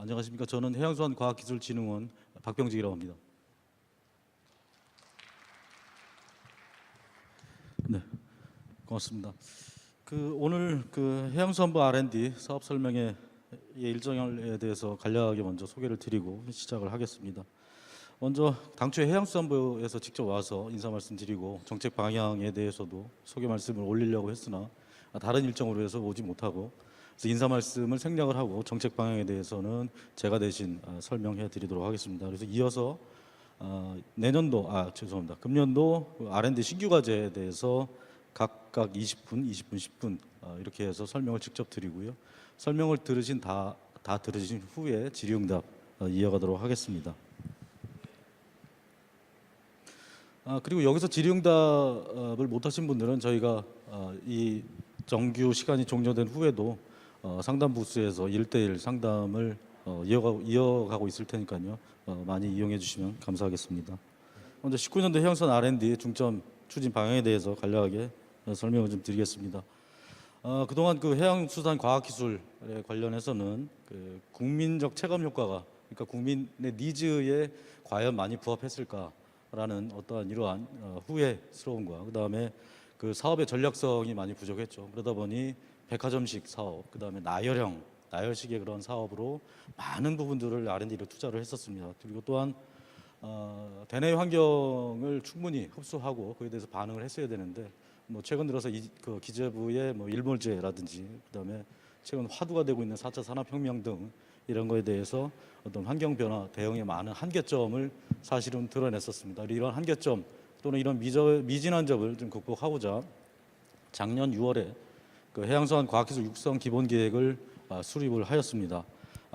안녕하십니까. 저는 해양수산과학기술진흥원 박병직이라고 합니다. 네, 고맙습니다. 오늘 해양수산부 R&D 사업 설명의 일정에 대해서 간략하게 먼저 소개를 드리고 시작을 하겠습니다. 먼저 당초에 해양수산부에서 직접 와서 인사 말씀드리고 정책 방향에 대해서도 소개 말씀을 올리려고 했으나 다른 일정으로 해서 오지 못하고, 그래서 인사 말씀을 생략을 하고 정책 방향에 대해서는 제가 대신 설명해 드리도록 하겠습니다. 그래서 이어서 금년도 R&D 신규 과제에 대해서 각각 20분, 20분, 10분 이렇게 해서 설명을 직접 드리고요. 설명을 다 들으신 후에 질의응답 이어가도록 하겠습니다. 그리고 여기서 질의응답을 못하신 분들은 저희가 이 정규 시간이 종료된 후에도 상담 부스에서 1대1 상담을 이어가고 있을 테니까요. 많이 이용해 주시면 감사하겠습니다. 먼저 19년도 해양수산 R&D 중점 추진 방향에 대해서 간략하게 설명을 좀 드리겠습니다. 그동안 해양수산 과학기술에 관련해서는 국민적 체감 효과가, 그러니까 국민의 니즈에 과연 많이 부합했을까라는 어떠한 이러한 후회스러움과 그다음에 사업의 전략성이 많이 부족했죠. 그러다 보니 백화점식 사업, 그다음에 나열식의 그런 사업으로 많은 부분들을 R&D를 투자를 했었습니다. 그리고 또한 대내 환경을 충분히 흡수하고 그에 대해서 반응을 했어야 되는데, 최근 들어서 기재부의 일몰제라든지 그다음에 최근 화두가 되고 있는 4차 산업혁명 등 이런 거에 대해서 어떤 환경 변화 대응에 많은 한계점을 사실은 드러냈었습니다. 이런 한계점 또는 이런 미진한 점을 좀 극복하고자 작년 6월에 해양수산 과학기술 육성 기본계획을 수립을 하였습니다.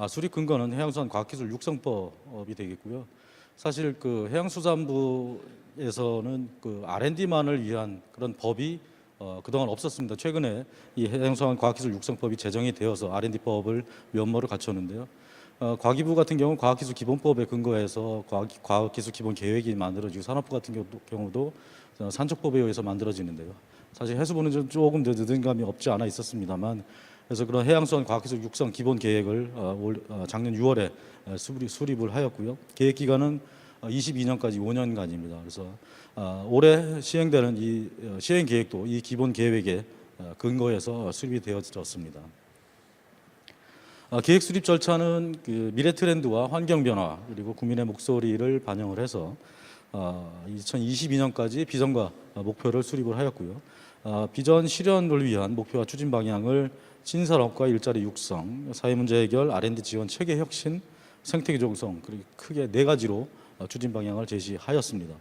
수립 근거는 해양수산 과학기술 육성법이 되겠고요. 사실 해양수산부에서는 R&D만을 위한 그런 법이 그동안 없었습니다. 최근에 이 해양수산 과학기술 육성법이 제정이 되어서 R&D법을 면모를 갖췄는데요. 과기부 같은 경우는 과학기술 기본법에 근거해서 과학기술 기본 계획이 만들어지고, 산업부 같은 경우도 산적법에 의해서 만들어지는데요. 사실 해수부는 조금 더 늦은 감이 없지 않아 있었습니다만, 그래서 그런 해양수산 과학기술 육성 기본 계획을 작년 6월에 수립을 하였고요. 계획 기간은 22년까지 5년간입니다. 그래서 올해 시행되는 이 시행 계획도 이 기본 계획에 근거해서 수립이 되어졌습니다. 계획 수립 절차는 미래 트렌드와 환경 변화 그리고 국민의 목소리를 반영을 해서 2022년까지 비전과 목표를 수립을 하였고요. 비전 실현을 위한 목표와 추진 방향을 신산업과 일자리 육성, 사회문제 해결, R&D 지원, 체계 혁신, 생태계 조성, 그리고 크게 4가지로 추진 방향을 제시하였습니다.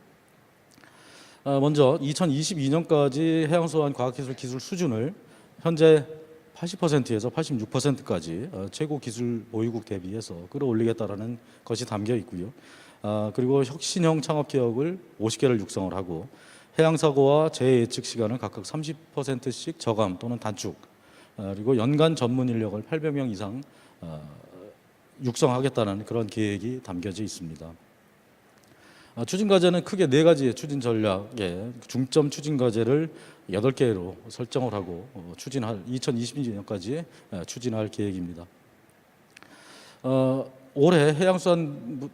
먼저 2022년까지 해양수산 과학기술 기술 수준을 현재 80%에서 86%까지 최고 기술 보유국 대비해서 끌어올리겠다라는 것이 담겨 있고요. 그리고 혁신형 창업 기업을 50개를 육성을 하고, 해양사고와 재해예측 시간을 각각 30%씩 저감 또는 단축, 그리고 연간 전문 인력을 800명 이상 육성하겠다는 그런 계획이 담겨져 있습니다. 추진 과제는 크게 4가지의 추진 전략에 중점 추진 과제를 8개로 설정을 하고 2022년까지 추진할 계획입니다. 올해 해양수산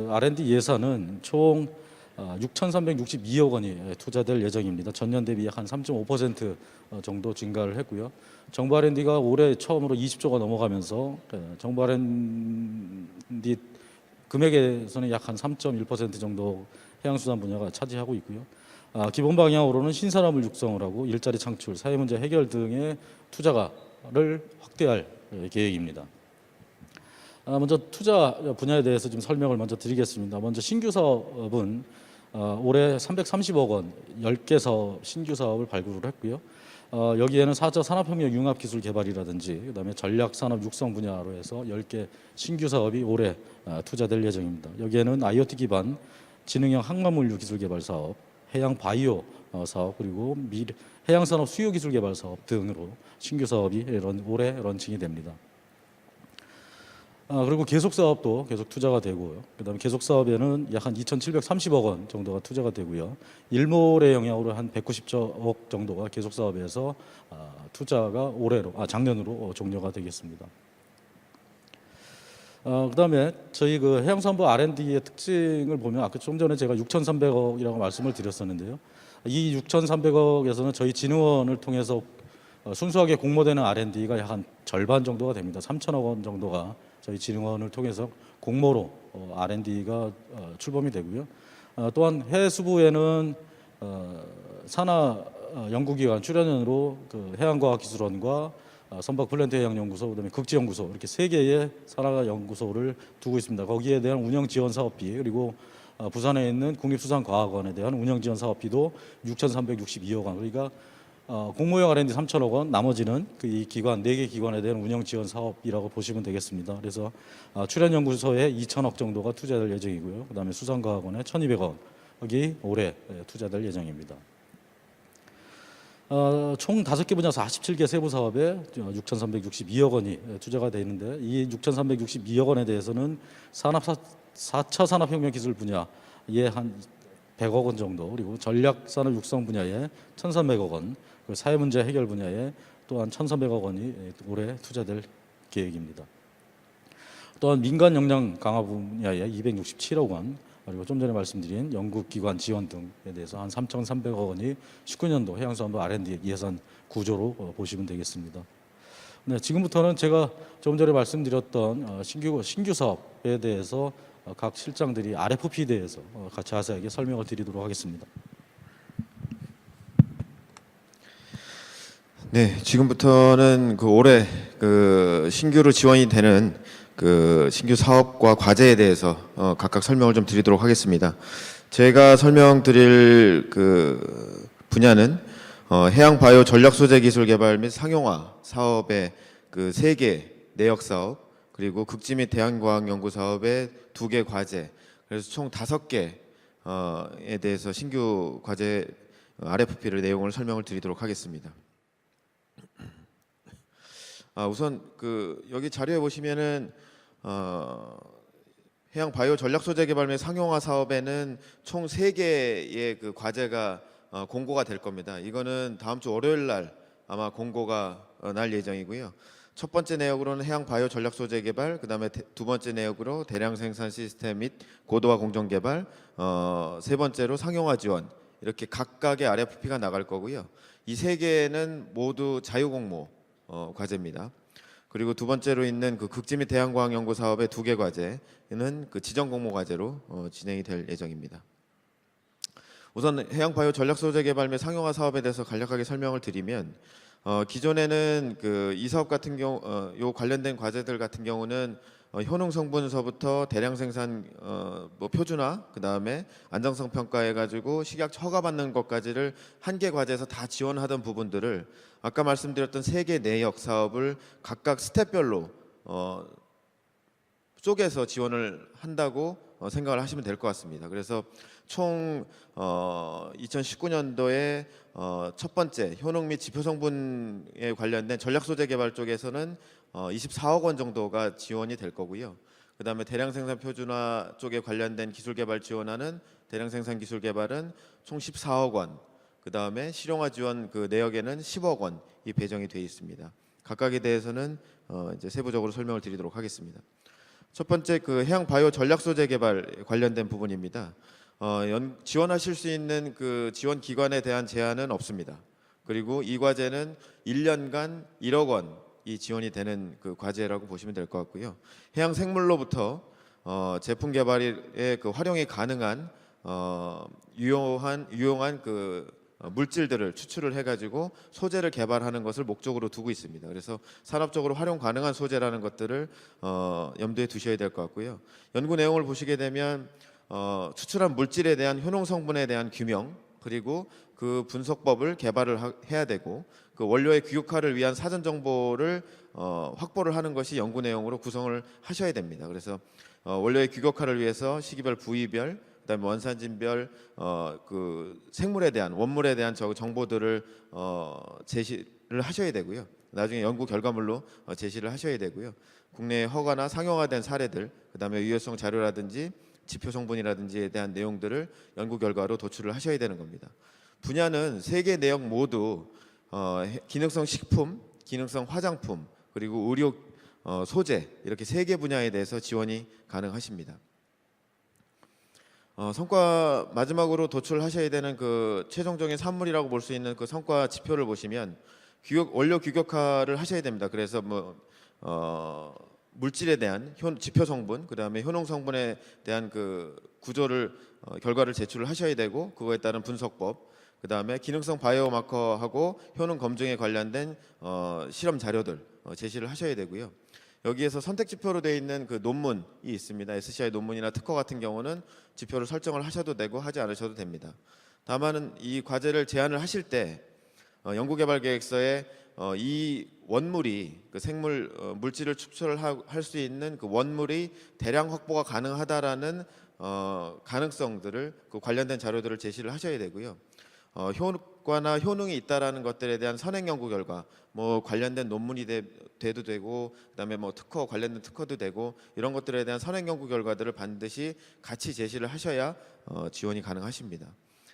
R&D 예산은 총 6,362억 원이 투자될 예정입니다. 전년 대비 약 한 3.5% 정도 증가를 했고요. 정부 R&D가 올해 처음으로 20조가 넘어가면서 정부 R&D 금액에서는 약 한 3.1% 정도 해양수산 분야가 차지하고 있고요. 기본 방향으로는 신산업을 육성을 하고 일자리 창출, 사회문제 해결 등의 투자를 확대할 계획입니다. 먼저 투자 분야에 대해서 좀 설명을 먼저 드리겠습니다. 먼저 신규 사업은 올해 330억 원 10개 사업, 신규 사업을 발굴을 했고요. 여기에는 4차 산업혁명 융합기술 개발이라든지 그다음에 전략산업 육성 분야로 해서 10개 신규 사업이 올해 투자될 예정입니다. 여기에는 IoT 기반 지능형 항만물류 기술 개발 사업, 해양 바이오 사업, 그리고 해양산업 수요 기술 개발 사업 등으로 신규 사업이 올해 런칭이 됩니다. 그리고 계속 사업도 계속 투자가 되고요. 그다음에 계속 사업에는 약 한 2,730억 원 정도가 투자가 되고요. 일몰의 영향으로 한 190억 정도가 계속 사업에서 투자가 작년으로 종료가 되겠습니다. 그다음에 저희 그 해양수산부 R&D의 특징을 보면 아까 좀 전에 제가 6,300억이라고 말씀을 드렸었는데요. 이 6,300억에서는 저희 진흥원을 통해서 순수하게 공모되는 R&D가 약 한 절반 정도가 됩니다. 3천억 원 정도가 저희 진흥원을 통해서 공모로 R&D가 출범이 되고요. 또한 해수부에는 산하 연구기관 출연연으로 그 해양과학기술원과 선박 플랜트 해양연구소, 그다음에 극지연구소 이렇게 세 개의 산하 연구소를 두고 있습니다. 거기에 대한 운영 지원 사업비 그리고 부산에 있는 국립수산과학원에 대한 운영 지원 사업비도 6,362억 원. 그러니까 공모형 R&D 3천억 원, 나머지는 그 이 기관 4개 기관에 대한 운영 지원 사업이라고 보시면 되겠습니다. 그래서 출연연구소에 2천억 정도가 투자될 예정이고요. 그다음에 수산과학원에 1,200억이 올해 투자될 예정입니다. 총 5개 분야 47개 세부 사업에 6,362억 원이 투자가 되어 있는데 이 6,362억 원에 대해서는 4차 산업혁명 기술 분야에 한 100억 원 정도, 그리고 전략산업 육성 분야에 1,300억 원, 그리고 사회문제 해결 분야에 또한 1,300억 원이 올해 투자될 계획입니다. 또한 민간 역량 강화 분야에 267억 원, 그리고 좀 전에 말씀드린 연구기관 지원 등에 대해서 한 3,300억 원이 19년도 해양수산부 R&D 예산 구조로 보시면 되겠습니다. 네, 지금부터는 제가 좀 전에 말씀드렸던 신규 사업에 대해서 각 실장들이 RFP에 대해서 같이 자세하게 설명을 드리도록 하겠습니다. 네, 지금부터는 그 올해 그 신규로 지원이 되는 그 신규 사업과 과제에 대해서 각각 설명을 좀 드리도록 하겠습니다. 제가 설명드릴 그 분야는 해양 바이오 전략 소재 기술 개발 및 상용화 사업의 그 3개 내역 사업, 그리고 극지 및 대한과학 연구 사업의 2개 과제, 그래서 총 5개에 대해서 신규 과제 RFP를 내용을 설명을 드리도록 하겠습니다. 우선 그 여기 자료에 보시면은 해양 바이오 전략 소재 개발 및 상용화 사업에는 총 3개의 그 과제가 공고가 될 겁니다. 이거는 다음 주 월요일 날 아마 공고가 날 예정이고요. 첫 번째 내역으로는 해양 바이오 전략 소재 개발, 그다음에 두 번째 내역으로 대량 생산 시스템 및 고도화 공정 개발, 세 번째로 상용화 지원, 이렇게 각각의 RFP가 나갈 거고요. 이 3개는 모두 자유 공모 과제입니다. 그리고 두 번째로 있는 그 극지 및 대한과학 연구 사업의 2개 과제는 그 지정 공모 과제로 진행이 될 예정입니다. 우선 해양 바이오 전략 소재 개발 및 상용화 사업에 대해서 간략하게 설명을 드리면, 기존에는 그 이 사업 같은 경우 요 관련된 과제들 같은 경우는 효능 성분서부터 대량 생산 뭐 표준화, 그 다음에 안정성 평가해 가지고 식약 허가 받는 것까지를 한 개 과제에서 다 지원하던 부분들을 아까 말씀드렸던 3개 내역 사업을 각각 스텝별로 쪼개서 지원을 한다고 생각을 하시면 될 것 같습니다. 그래서 총 2019년도에 첫 번째 효능 및 지표 성분에 관련된 전략 소재 개발 쪽에서는 24억 원 정도가 지원이 될 거고요. 그다음에 대량 생산 표준화 쪽에 관련된 기술 개발 지원하는 대량 생산 기술 개발은 총 14억 원. 그다음에 실용화 지원 그 내역에는 10억 원이 배정이 되어 있습니다. 각각에 대해서는 이제 세부적으로 설명을 드리도록 하겠습니다. 첫 번째 그 해양 바이오 전략 소재 개발 관련된 부분입니다. 지원하실 수 있는 그 지원 기관에 대한 제한은 없습니다. 그리고 이 과제는 1년간 1억 원이 지원이 되는 그 과제라고 보시면 될 것 같고요. 해양 생물로부터 제품 개발에 그 활용이 가능한 유용한 그 물질들을 추출을 해가지고 소재를 개발하는 것을 목적으로 두고 있습니다. 그래서 산업적으로 활용 가능한 소재라는 것들을 염두에 두셔야 될 것 같고요. 연구 내용을 보시게 되면 추출한 물질에 대한 효능 성분에 대한 규명, 그리고 그 분석법을 개발을 해야 되고, 그 원료의 규격화를 위한 사전 정보를 확보를 하는 것이 연구 내용으로 구성을 하셔야 됩니다. 그래서 원료의 규격화를 위해서 시기별, 부위별, 그다음에 원산진별 그 생물에 대한 원물에 대한 정보들을 제시를 하셔야 되고요. 나중에 연구 결과물로 제시를 하셔야 되고요. 국내 허가나 상용화된 사례들, 그다음에 유효성 자료라든지 지표 성분이라든지에 대한 내용들을 연구 결과로 도출을 하셔야 되는 겁니다. 분야는 3개 내역 모두 기능성 식품, 기능성 화장품, 그리고 의료 소재 이렇게 3개 분야에 대해서 지원이 가능하십니다. 성과 마지막으로 도출하셔야 되는 그 최종적인 산물이라고 볼 수 있는 그 성과 지표를 보시면 원료 규격화를 하셔야 됩니다. 그래서 물질에 대한 지표 성분, 그다음에 효능 성분에 대한 그 구조를 결과를 제출을 하셔야 되고 그거에 따른 분석법, 그다음에 기능성 바이오마커하고 효능 검증에 관련된 실험 자료들 제시를 하셔야 되고요. 여기에서 선택 지표로 되어 있는 그 논문이 있습니다. SCI 논문이나 특허 같은 경우는 지표를 설정을 하셔도 되고 하지 않으셔도 됩니다. 다만은 이 과제를 제안을 하실 때 연구개발 계획서에 이 원물이 그 생물 물질을 추출을 할 수 있는 그 원물이 대량 확보가 가능하다라는 가능성들을 그 관련된 자료들을 제시를 하셔야 되고요. 효과나 효능이 있다라는 것들에 대한 선행 연구 결과, 관련된 논문이 돼도 되고, 그다음에 특허 관련된 특허도 되고, 이런 것들에 대한 선행 연구 결과들을 반드시 같이 제시를 하셔야 지원이 가능하십니다.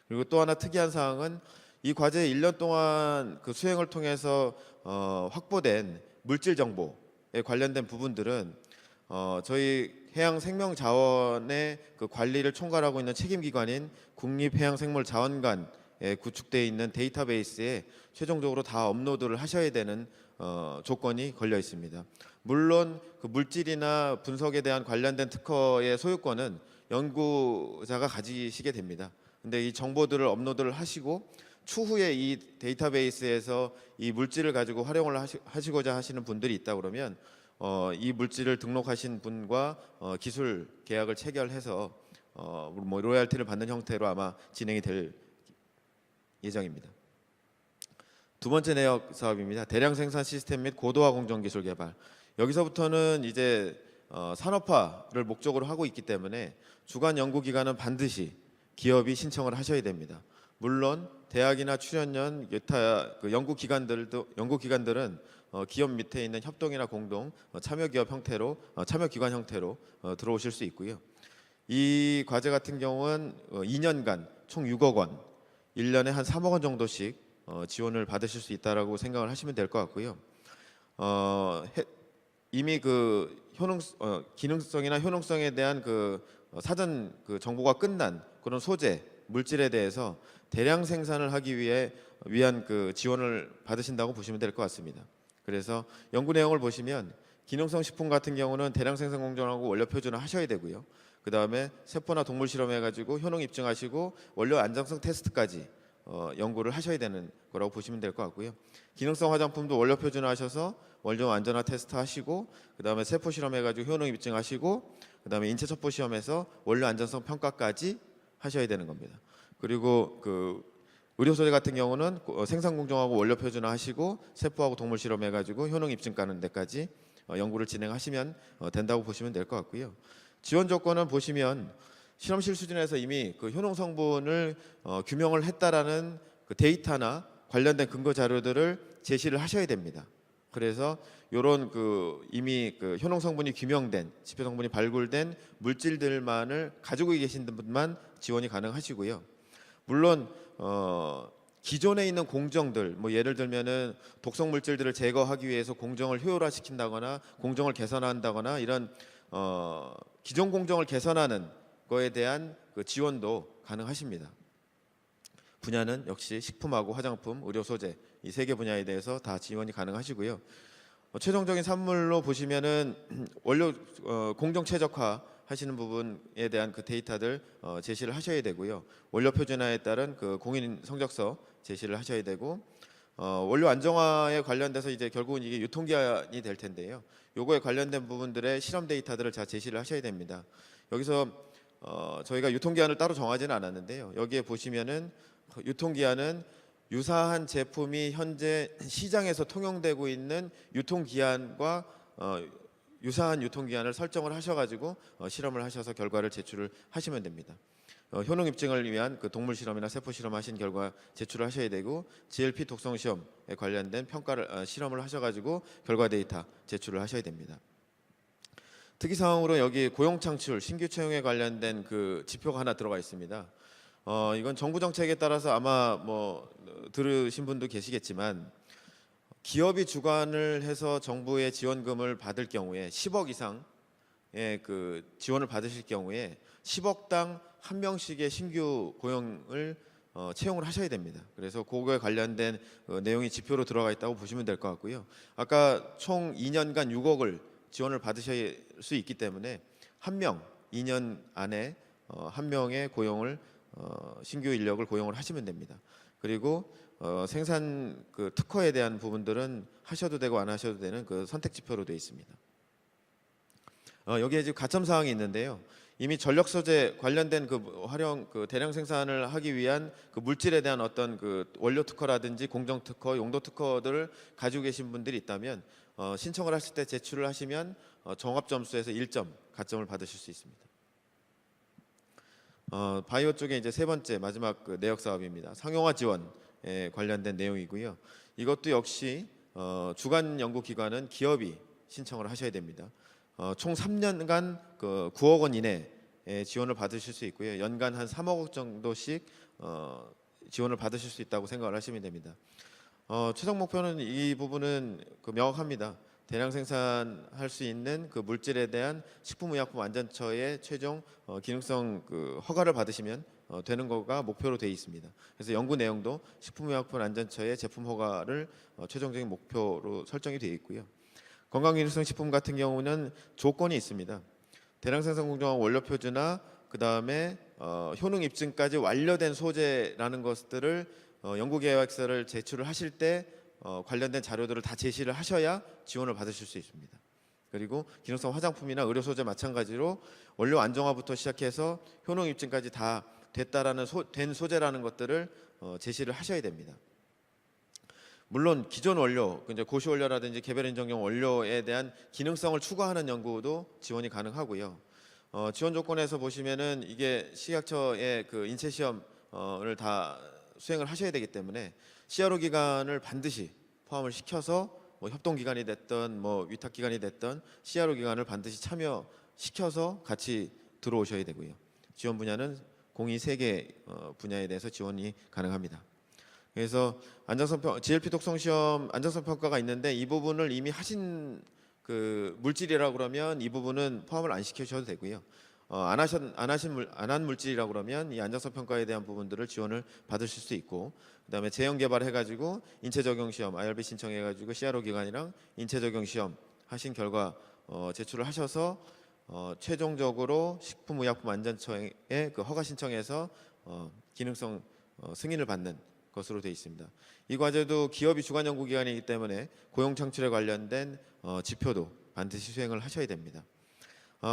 그리고 또 하나 특이한 사항은 이 과제 1년 동안 그 수행을 통해서 확보된 물질 정보에 관련된 부분들은 저희 해양생명자원의 그 관리를 총괄하고 있는 책임기관인 국립해양생물자원관에 구축되어 있는 데이터베이스에 최종적으로 다 업로드를 하셔야 되는 조건이 걸려 있습니다. 물론 그 물질이나 분석에 대한 관련된 특허의 소유권은 연구자가 가지시게 됩니다. 근데 이 정보들을 업로드를 하시고 추후에 이 데이터베이스에서 이 물질을 가지고 활용을 하시고자 하시는 분들이 있다 그러면 이 물질을 등록하신 분과 기술 계약을 체결해서 로열티를 받는 형태로 아마 진행이 될 예정입니다. 두 번째 내역 사업입니다. 대량 생산 시스템 및 고도화 공정 기술 개발. 여기서부터는 이제 산업화를 목적으로 하고 있기 때문에 주관 연구기관은 반드시 기업이 신청을 하셔야 됩니다. 물론 대학이나 출연연, 여타 그 연구기관들은 기업 밑에 있는 협동이나 공동 참여기업 형태로 참여기관 형태로 들어오실 수 있고요. 이 과제 같은 경우는 2년간 총 6억 원, 1년에 한 3억 원 정도씩 지원을 받으실 수 있다라고 생각을 하시면 될 것 같고요. 이미 그 기능성이나 효능성에 대한 그 사전 그 정보가 끝난 그런 소재 물질에 대해서 대량 생산을 하기 위한 그 지원을 받으신다고 보시면 될 것 같습니다. 그래서 연구 내용을 보시면 기능성 식품 같은 경우는 대량 생산 공정하고 원료 표준을 하셔야 되고요. 그 다음에 세포나 동물 실험해 가지고 효능 입증하시고 원료 안정성 테스트까지 연구를 하셔야 되는 거라고 보시면 될 것 같고요. 기능성 화장품도 원료 표준화하셔서 원료 안전화 테스트 하시고, 그 다음에 세포 실험해 가지고 효능 입증하시고, 그 다음에 인체 첩보 시험에서 원료 안전성 평가까지 하셔야 되는 겁니다. 그리고 그 의료 소재 같은 경우는 생산 공정하고 원료 표준화 하시고 세포하고 동물 실험해 가지고 효능 입증 가는 데까지 연구를 진행하시면 된다고 보시면 될 것 같고요. 지원 조건은 보시면 실험실 수준에서 이미 그 효능 성분을 규명을 했다라는 그 데이터나 관련된 근거 자료들을 제시를 하셔야 됩니다. 그래서 이런 그 이미 그 효능 성분이 규명된 지표 성분이 발굴된 물질들만을 가지고 계신 분만 지원이 가능하시고요. 물론 기존에 있는 공정들, 예를 들면은 독성 물질들을 제거하기 위해서 공정을 효율화시킨다거나 공정을 개선한다거나 이런 기존 공정을 개선하는 거에 대한 그 지원도 가능하십니다. 분야는 역시 식품하고 화장품, 의료 소재 이 3개 분야에 대해서 다 지원이 가능하시고요. 최종적인 산물로 보시면은 원료 공정 최적화 하시는 부분에 대한 그 데이터들 제시를 하셔야 되고요. 원료 표준화에 따른 그 공인 성적서 제시를 하셔야 되고 원료 안정화에 관련돼서 이제 결국은 이게 유통기한이 될 텐데요. 요거에 관련된 부분들의 실험 데이터들을 다 제시를 하셔야 됩니다. 여기서 저희가 유통기한을 따로 정하지는 않았는데요. 여기에 보시면은 유통기한은 유사한 제품이 현재 시장에서 통용되고 있는 유통기한과 유사한 유통기한을 설정을 하셔가지고 실험을 하셔서 결과를 제출을 하시면 됩니다. 효능 입증을 위한 그 동물 실험이나 세포 실험하신 결과 제출을 하셔야 되고 GLP 독성 시험에 관련된 평가를 실험을 하셔가지고 결과 데이터 제출을 하셔야 됩니다. 특이 사항으로 여기 고용 창출, 신규 채용에 관련된 그 지표가 하나 들어가 있습니다. 이건 정부 정책에 따라서 아마 들으신 분도 계시겠지만 기업이 주관을 해서 정부의 지원금을 받을 경우에 10억 이상의 그 지원을 받으실 경우에 10억당 한 명씩의 신규 고용을 채용을 하셔야 됩니다. 그래서 그거에 관련된 내용이 지표로 들어가 있다고 보시면 될 것 같고요. 아까 총 2년간 6억을 지원을 받으실 수 있기 때문에 한 명 2년 안에 한 명의 고용을 신규 인력을 고용을 하시면 됩니다. 그리고 생산 그 특허에 대한 부분들은 하셔도 되고 안 하셔도 되는 그 선택 지표로 되어 있습니다. 여기에 지금 가점 사항이 있는데요. 이미 전력 소재 관련된 그 활용 그 대량 생산을 하기 위한 그 물질에 대한 어떤 그 원료 특허라든지 공정 특허, 용도 특허들을 가지고 계신 분들이 있다면 신청을 하실 때 제출을 하시면 종합 점수에서 1점 가점을 받으실 수 있습니다. 바이오 쪽에 이제 세 번째 마지막 그 내역 사업입니다. 상용화 지원에 관련된 내용이고요. 이것도 역시 주관 연구 기관은 기업이 신청을 하셔야 됩니다. 총 3년간 그 9억 원 이내에 지원을 받으실 수 있고요. 연간 한 3억 원 정도씩 지원을 받으실 수 있다고 생각을 하시면 됩니다. 최종 목표는 이 부분은 그 명확합니다. 대량 생산할 수 있는 그 물질에 대한 식품의약품안전처의 최종 기능성 그 허가를 받으시면 되는 거가 목표로 되어 있습니다. 그래서 연구 내용도 식품의약품안전처의 제품 허가를 최종적인 목표로 설정이 되어 있고요. 건강기능성 식품 같은 경우는 조건이 있습니다. 대량 생산 공정화 원료 표준화, 그 다음에 효능 입증까지 완료된 소재라는 것들을 연구 계획서를 제출을 하실 때 관련된 자료들을 다 제시를 하셔야 지원을 받으실 수 있습니다. 그리고 기능성 화장품이나 의료 소재 마찬가지로 원료 안정화부터 시작해서 효능 입증까지 다 됐다라는 된 소재라는 것들을 제시를 하셔야 됩니다. 물론 기존 원료, 이제 고시 원료라든지 개별 인정용 원료에 대한 기능성을 추가하는 연구도 지원이 가능하고요. 지원 조건에서 보시면은 이게 식약처의 그 인체 시험을 다 수행을 하셔야 되기 때문에 CRO 기관을 반드시 포함을 시켜서 뭐 협동 기관이 됐든 뭐 위탁 기관이 됐든 CRO 기관을 반드시 참여시켜서 같이 들어오셔야 되고요. 지원 분야는 공의 3개 분야에 대해서 지원이 가능합니다. 그래서 GLP 독성 시험 안정성 평가가 있는데 이 부분을 이미 하신 그 물질이라고 그러면 이 부분은 포함을 안 시키셔도 되고요. 안 한 물질이라고 그러면 이 안정성 평가에 대한 부분들을 지원을 받으실 수 있고, 그다음에 제형 개발해가지고 인체 적용 시험 IRB 신청해가지고 CRO 기관이랑 인체 적용 시험 하신 결과 제출을 하셔서 최종적으로 식품의약품안전처에 그 허가 신청해서 기능성 승인을 받는 것으로 되어 있습니다. 이 과제도 기업이 주관 연구 기관이기 때문에 고용 창출에 관련된 지표도 반드시 수행을 하셔야 됩니다.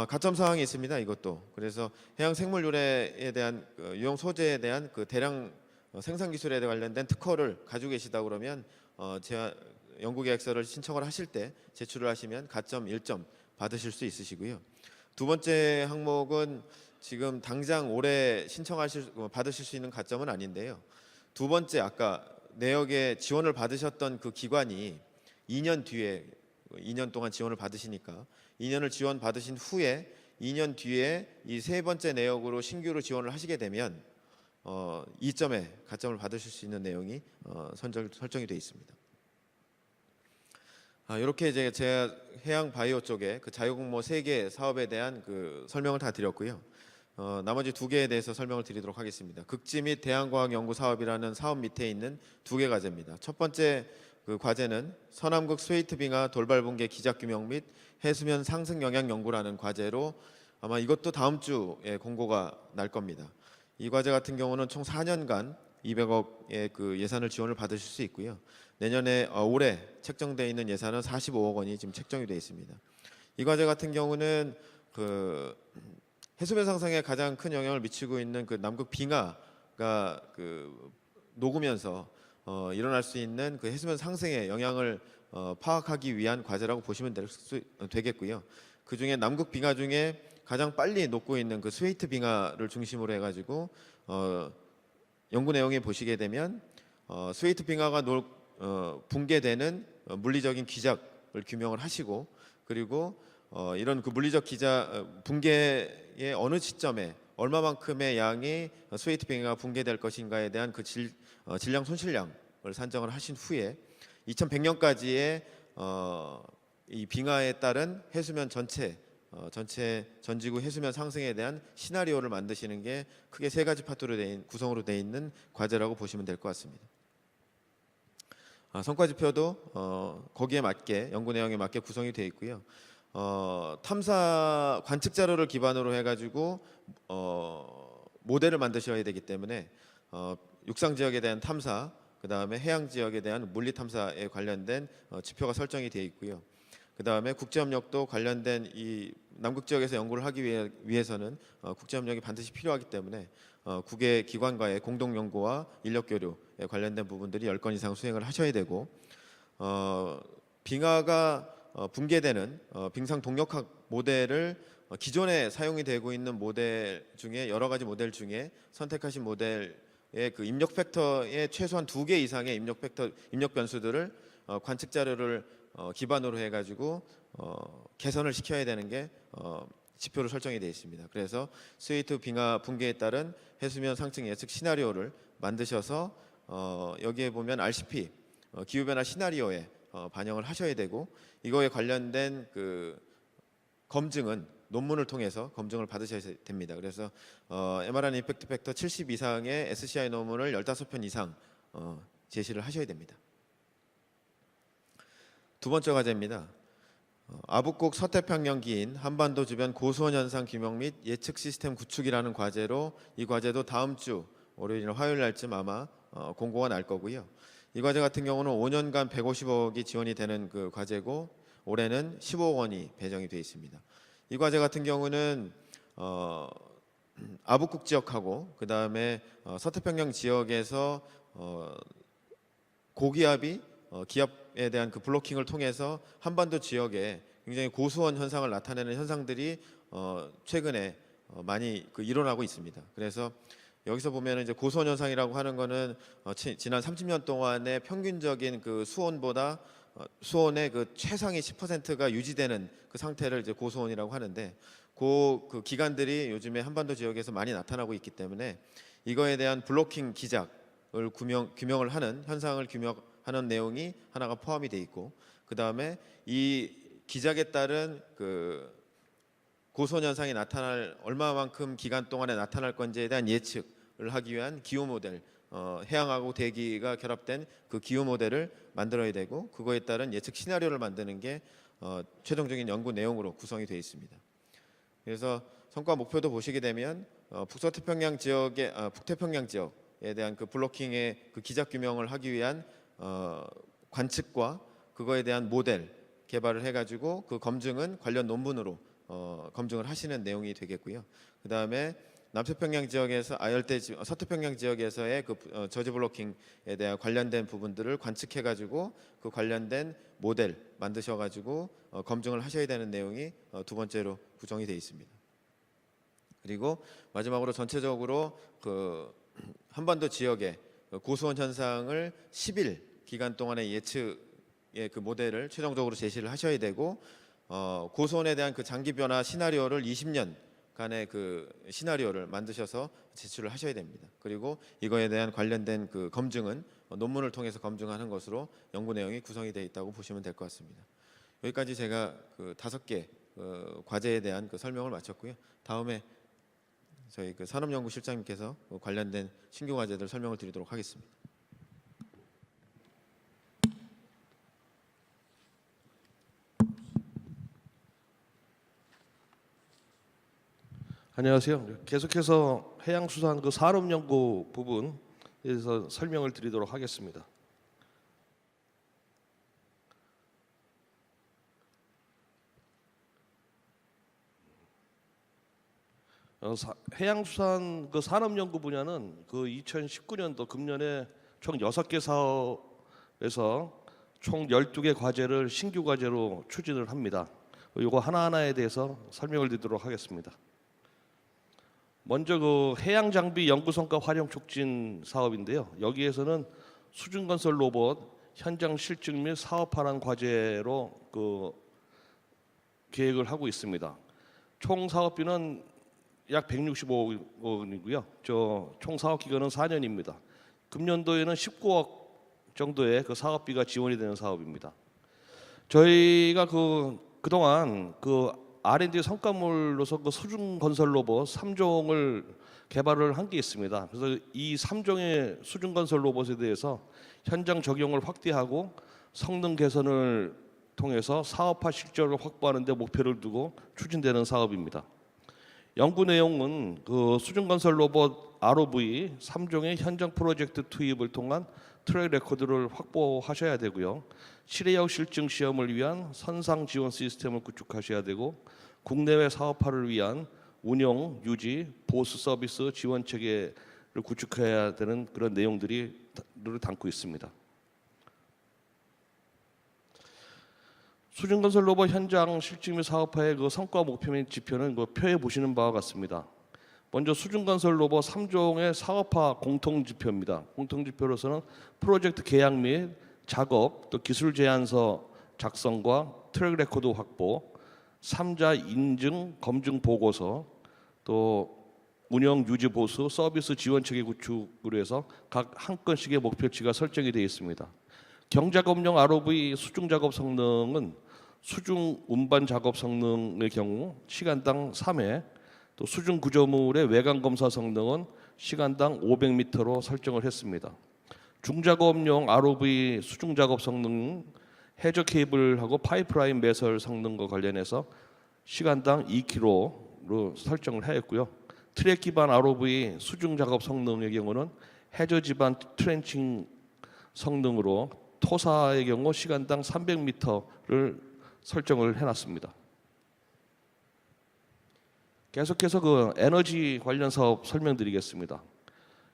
가점 사항이 있습니다. 이것도 그래서 해양 생물 유래에 대한 유용 소재에 대한 그 대량 생산 기술에 관련된 특허를 가지고 계시다 그러면 연구 계획서를 신청을 하실 때 제출을 하시면 가점 1점 받으실 수 있으시고요. 두 번째 항목은 지금 당장 올해 받으실 수 있는 가점은 아닌데요. 두 번째 아까 내역에 지원을 받으셨던 그 기관이 2년 뒤에 2년 동안 지원을 받으시니까 2년을 지원 받으신 후에 2년 뒤에 이 세 번째 내역으로 신규로 지원을 하시게 되면 2점의 가점을 받으실 수 있는 내용이 설정이 되어 있습니다. 이렇게 이제 제가 해양 바이오 쪽에 그 자유공모 3개 사업에 대한 그 설명을 다 드렸고요. 나머지 2개에 대해서 설명을 드리도록 하겠습니다. 극지 및 대한과학연구 사업이라는 사업 밑에 있는 2개 과제입니다. 첫 번째 그 과제는 서남극 스웨이트 빙하 돌발 붕괴 기작 규명 및 해수면 상승 영향 연구라는 과제로 아마 이것도 다음 주에 공고가 날 겁니다. 이 과제 같은 경우는 총 4년간 200억의 그 예산을 지원을 받으실 수 있고요. 내년에 올해 책정되어 있는 예산은 45억 원이 지금 책정이 되어 있습니다. 이 과제 같은 경우는 그 해수면 상승에 가장 큰 영향을 미치고 있는 그 남극 빙하가 그 녹으면서 일어날 수 있는 그 해수면 상승의 영향을 파악하기 위한 과제라고 보시면 되겠고요. 그 중에 남극 빙하 중에 가장 빨리 녹고 있는 그 스웨이트 빙하를 중심으로 해가지고 연구 내용에 보시게 되면 스웨이트 빙하가 붕괴되는 물리적인 기작을 규명을 하시고, 그리고 이런 그 물리적 붕괴의 어느 시점에 얼마만큼의 양이 스웨이트 빙하가 붕괴될 것인가에 대한 그 질량 손실량을 산정을 하신 후에 2100년까지의 이 빙하에 따른 해수면 전체 전지구 해수면 상승에 대한 시나리오를 만드시는 게 크게 세 가지 파트로 구성으로 되어 있는 과제라고 보시면 될 것 같습니다. 성과지표도 거기에 맞게 연구 내용에 맞게 구성이 되어 있고요. 탐사 관측 자료를 기반으로 해가지고 모델을 만드셔야 되기 때문에 육상 지역에 대한 탐사, 그 다음에 해양 지역에 대한 물리 탐사에 관련된 지표가 설정이 되어 있고요. 그 다음에 국제협력도 관련된 이 남극 지역에서 연구를 하기 위해서는 국제협력이 반드시 필요하기 때문에 국외 기관과의 공동 연구와 인력 교류에 관련된 부분들이 10건 이상 수행을 하셔야 되고, 빙하가 붕괴되는 빙상 동력학 모델을 기존에 사용이 되고 있는 모델 중에 여러 가지 모델 중에 선택하신 모델의 그 입력 팩터의 최소한 2개 이상의 입력 변수들을 관측 자료를 기반으로 해가지고 개선을 시켜야 되는 게 지표로 설정이 되어 있습니다. 그래서 스웨이트 빙하 붕괴에 따른 해수면 상승 예측 시나리오를 만드셔서 여기에 보면 RCP 기후 변화 시나리오에 반영을 하셔야 되고, 이거에 관련된 그 검증은 논문을 통해서 검증을 받으셔야 됩니다. 그래서 mRNA 임팩트 팩터 70 이상의 SCI 논문을 15편 이상 제시를 하셔야 됩니다. 두 번째 과제입니다. 아북국 서태평양 기인 한반도 주변 고수온 현상 규명 및 예측 시스템 구축이라는 과제로, 이 과제도 다음 주 월요일이나 화요일 날쯤 아마 공고가 날 거고요. 이 과제 같은 경우는 5년간 150억이 지원이 되는 그 과제고, 올해는 15억 원이 배정이 되어 있습니다. 이 과제 같은 경우는 아북국 지역하고 그 다음에 서태평양 지역에서 고기압이 기압에 대한 그 블로킹을 통해서 한반도 지역에 굉장히 고수온 현상을 나타내는 현상들이 최근에 많이 일어나고 있습니다. 그래서 여기서 보면 이제 고수온 현상이라고 하는 거는 지난 30년 동안의 평균적인 그 수온보다 수온의 그 최상위 10%가 유지되는 그 상태를 이제 고수온이라고 하는데, 그 기간들이 요즘에 한반도 지역에서 많이 나타나고 있기 때문에 이거에 대한 블로킹 기작을 규명을 하는 현상을 규명하는 내용이 하나가 포함이 돼 있고, 그 다음에 이 기작에 따른 그 고수온 현상이 나타날 얼마만큼 기간 동안에 나타날 건지에 대한 예측을 하기 위한 기후 모델, 해양하고 대기가 결합된 그 기후 모델을 만들어야 되고, 그거에 따른 예측 시나리오를 만드는 게 최종적인 연구 내용으로 구성이 되어 있습니다. 그래서 성과 목표도 보시게 되면 북서태평양 지역의 북태평양 지역에 대한 그 블로킹의 그 기작 규명을 하기 위한 관측과 그거에 대한 모델 개발을 해가지고 그 검증은 관련 논문으로 검증을 하시는 내용이 되겠고요. 그 다음에 남태평양 지역에서 서태평양 지역에서의 그 저지 블로킹에 대한 관련된 부분들을 관측해가지고 그 관련된 모델 만드셔가지고 검증을 하셔야 되는 내용이 두 번째로 구성이 되어 있습니다. 그리고 마지막으로 전체적으로 그 한반도 지역의 고수온 현상을 10일 기간 동안의 예측의 그 모델을 최종적으로 제시를 하셔야 되고, 고수온에 대한 그 장기 변화 시나리오를 20년간의 그 시나리오를 만드셔서 제출을 하셔야 됩니다. 그리고 이거에 대한 관련된 그 검증은 논문을 통해서 검증하는 것으로 연구 내용이 구성이 되어 있다고 보시면 될 것 같습니다. 여기까지 제가 그 5개 과제에 대한 그 설명을 마쳤고요. 다음에 저희 그 산업연구실장님께서 관련된 신규 과제들 설명을 드리도록 하겠습니다. 안녕하세요. 계속해서 해양수산 그 산업연구 부분에서 설명을 드리도록 하겠습니다. 해양수산 그 산업연구 분야는 그 2019년도 금년에 총 6개 사업에서 총 12개 과제를 신규 과제로 추진을 합니다. 이거 하나하나에 대해서 설명을 드리도록 하겠습니다. 먼저 그 해양 장비 연구 성과 활용 촉진 사업인데요. 여기에서는 수중건설 로봇 현장 실증 및 사업화라는 과제로 그 계획을 하고 있습니다. 총 사업비는 약 165억 원이고요. 총 사업 기간은 4년입니다. 금년도에는 19억 정도의 그 사업비가 지원이 되는 사업입니다. 저희가 그동안 R&D 성과물로서 수중 건설 로봇 3종을 개발을 한 게 있습니다. 그래서 이 3종의 수중 건설 로봇에 대해서 현장 적용을 확대하고 성능 개선을 통해서 사업화 실적을 확보하는 데 목표를 두고 추진되는 사업입니다. 연구 내용은 수중 건설 로봇 ROV 3종의 현장 프로젝트 투입을 통한 트랙 레코드를 확보하셔야 되고요. 실외역 실증 시험을 위한 선상 지원 시스템을 구축하셔야 되고 국내외 사업화를 위한 운영, 유지, 보수 서비스 지원 체계를 구축해야 되는 그런 내용들을 담고 있습니다. 수중건설 로봇 현장 실증 및 사업화의 성과 목표 및 지표는 표에 보시는 바와 같습니다. 먼저 수중건설 로봇 3종의 사업화 공통 지표입니다. 공통 지표로서는 프로젝트 계약 및 작업, 또 기술 제안서 작성과 트랙 레코드 확보, 3자 인증 검증 보고서, 또 운영 유지 보수 서비스 지원 체계 구축으로 해서 각 한 건씩의 목표치가 설정이 되어 있습니다. 경작업용 ROV 수중 작업 성능은 수중 운반 작업 성능의 경우 시간당 3회, 또 수중 구조물의 외관 검사 성능은 시간당 500m로 설정을 했습니다. 중작업용 ROV 수중 작업 성능 해저 케이블하고 파이프라인 매설 성능과 관련해서 시간당 2km로 설정을 하였고요. 트랙 기반 ROV 수중 작업 성능의 경우는 해저 기반 트렌칭 성능으로 토사의 경우 시간당 300m를 설정을 해놨습니다. 계속해서 에너지 관련 사업 설명드리겠습니다.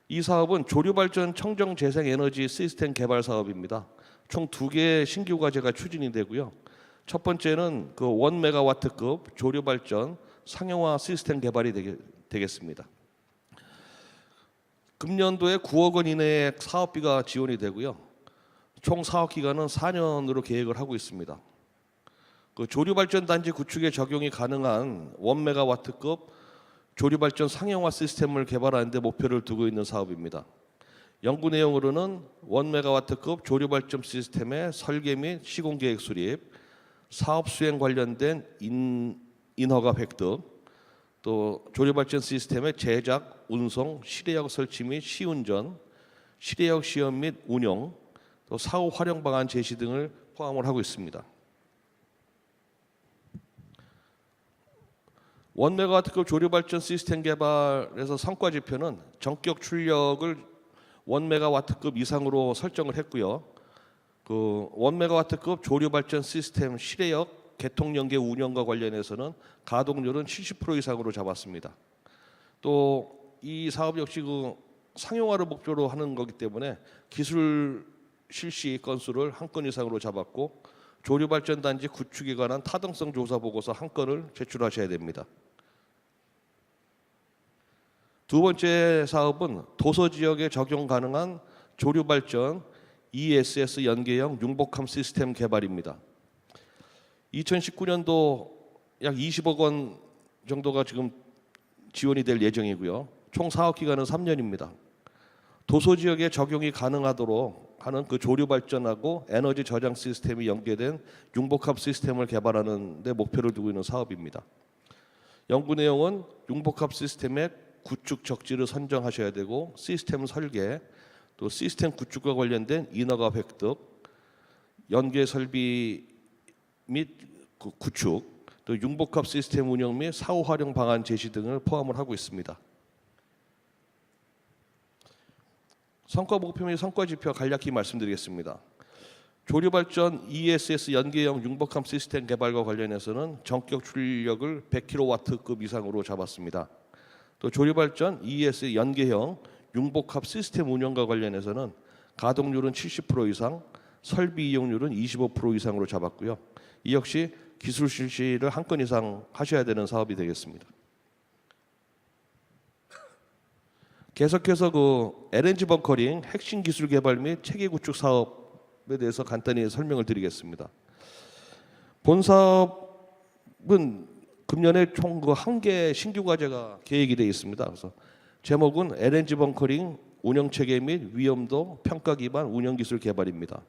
이 사업은 조류발전 청정 재생 에너지 시스템 개발 사업입니다. 총 2개의 신규 과제가 추진이 되고요. 첫 번째는 1메가와트급 조류발전 상용화 시스템 개발이 되겠습니다. 금년도에 9억 원 이내의 사업비가 지원이 되고요. 총 사업 기간은 4년으로 계획을 하고 있습니다. 조류발전 단지 구축에 적용이 가능한 1메가와트급 조류발전 상용화 시스템을 개발하는 데 목표를 두고 있는 사업입니다. 연구 내용으로는 1메가와트급 조류발전 시스템의 설계 및 시공 계획 수립, 사업 수행 관련된 인허가 획득, 또 조류발전 시스템의 제작, 운송, 실외역 설치 및 시운전, 실외역 시험 및 운영, 또 사후 활용 방안 제시 등을 포함을 하고 있습니다. 1메가와트급 조류발전 시스템 개발에서 성과 지표는 전격 출력을 1메가와트급 이상으로 설정을 했고요. 1메가와트급 조류발전 시스템 실외역 개통 연계 운영과 관련해서는 가동률은 70% 이상으로 잡았습니다. 또 이 사업 역시 상용화를 목표로 하는 거기 때문에 기술 실시 건수를 1건 이상으로 잡았고 조류발전 단지 구축에 관한 타당성 조사 보고서 1건을 제출하셔야 됩니다. 두 번째 사업은 도서 지역에 적용 가능한 조류발전 ESS 연계형 융복함 시스템 개발입니다. 2019년도 약 20억 원 정도가 지금 지원이 될 예정이고요. 총 사업 기간은 3년입니다. 도서 지역에 적용이 가능하도록 하는 조류발전하고 에너지 저장 시스템이 연계된 융복합 시스템을 개발하는 데 목표를 두고 있는 사업입니다. 연구 내용은 융복합 시스템의 구축 적지를 선정하셔야 되고 시스템 설계, 또 시스템 구축과 관련된 인허가 획득, 연계 설비 및 구축, 또 융복합 시스템 운영 및 사후 활용 방안 제시 등을 포함을 하고 있습니다. 성과 목표 및 성과 지표 간략히 말씀드리겠습니다. 조류발전 ESS 연계형 융복함 시스템 개발과 관련해서는 전격 출력을 100kW급 이상으로 잡았습니다. 또 조류발전 ESS 연계형 융복합 시스템 운영과 관련해서는 가동률은 70% 이상, 설비 이용률은 25% 이상으로 잡았고요. 이 역시 기술 실시를 1건 이상 하셔야 되는 사업이 되겠습니다. 계속해서 LNG 벙커링 핵심 기술 개발 및 체계 구축 사업에 대해서 간단히 설명을 드리겠습니다. 본 사업은 금년에 총 1개 신규 과제가 계획이 되어 있습니다. 그래서 제목은 LNG 벙커링 운영 체계 및 위험도 평가 기반 운영 기술 개발입니다.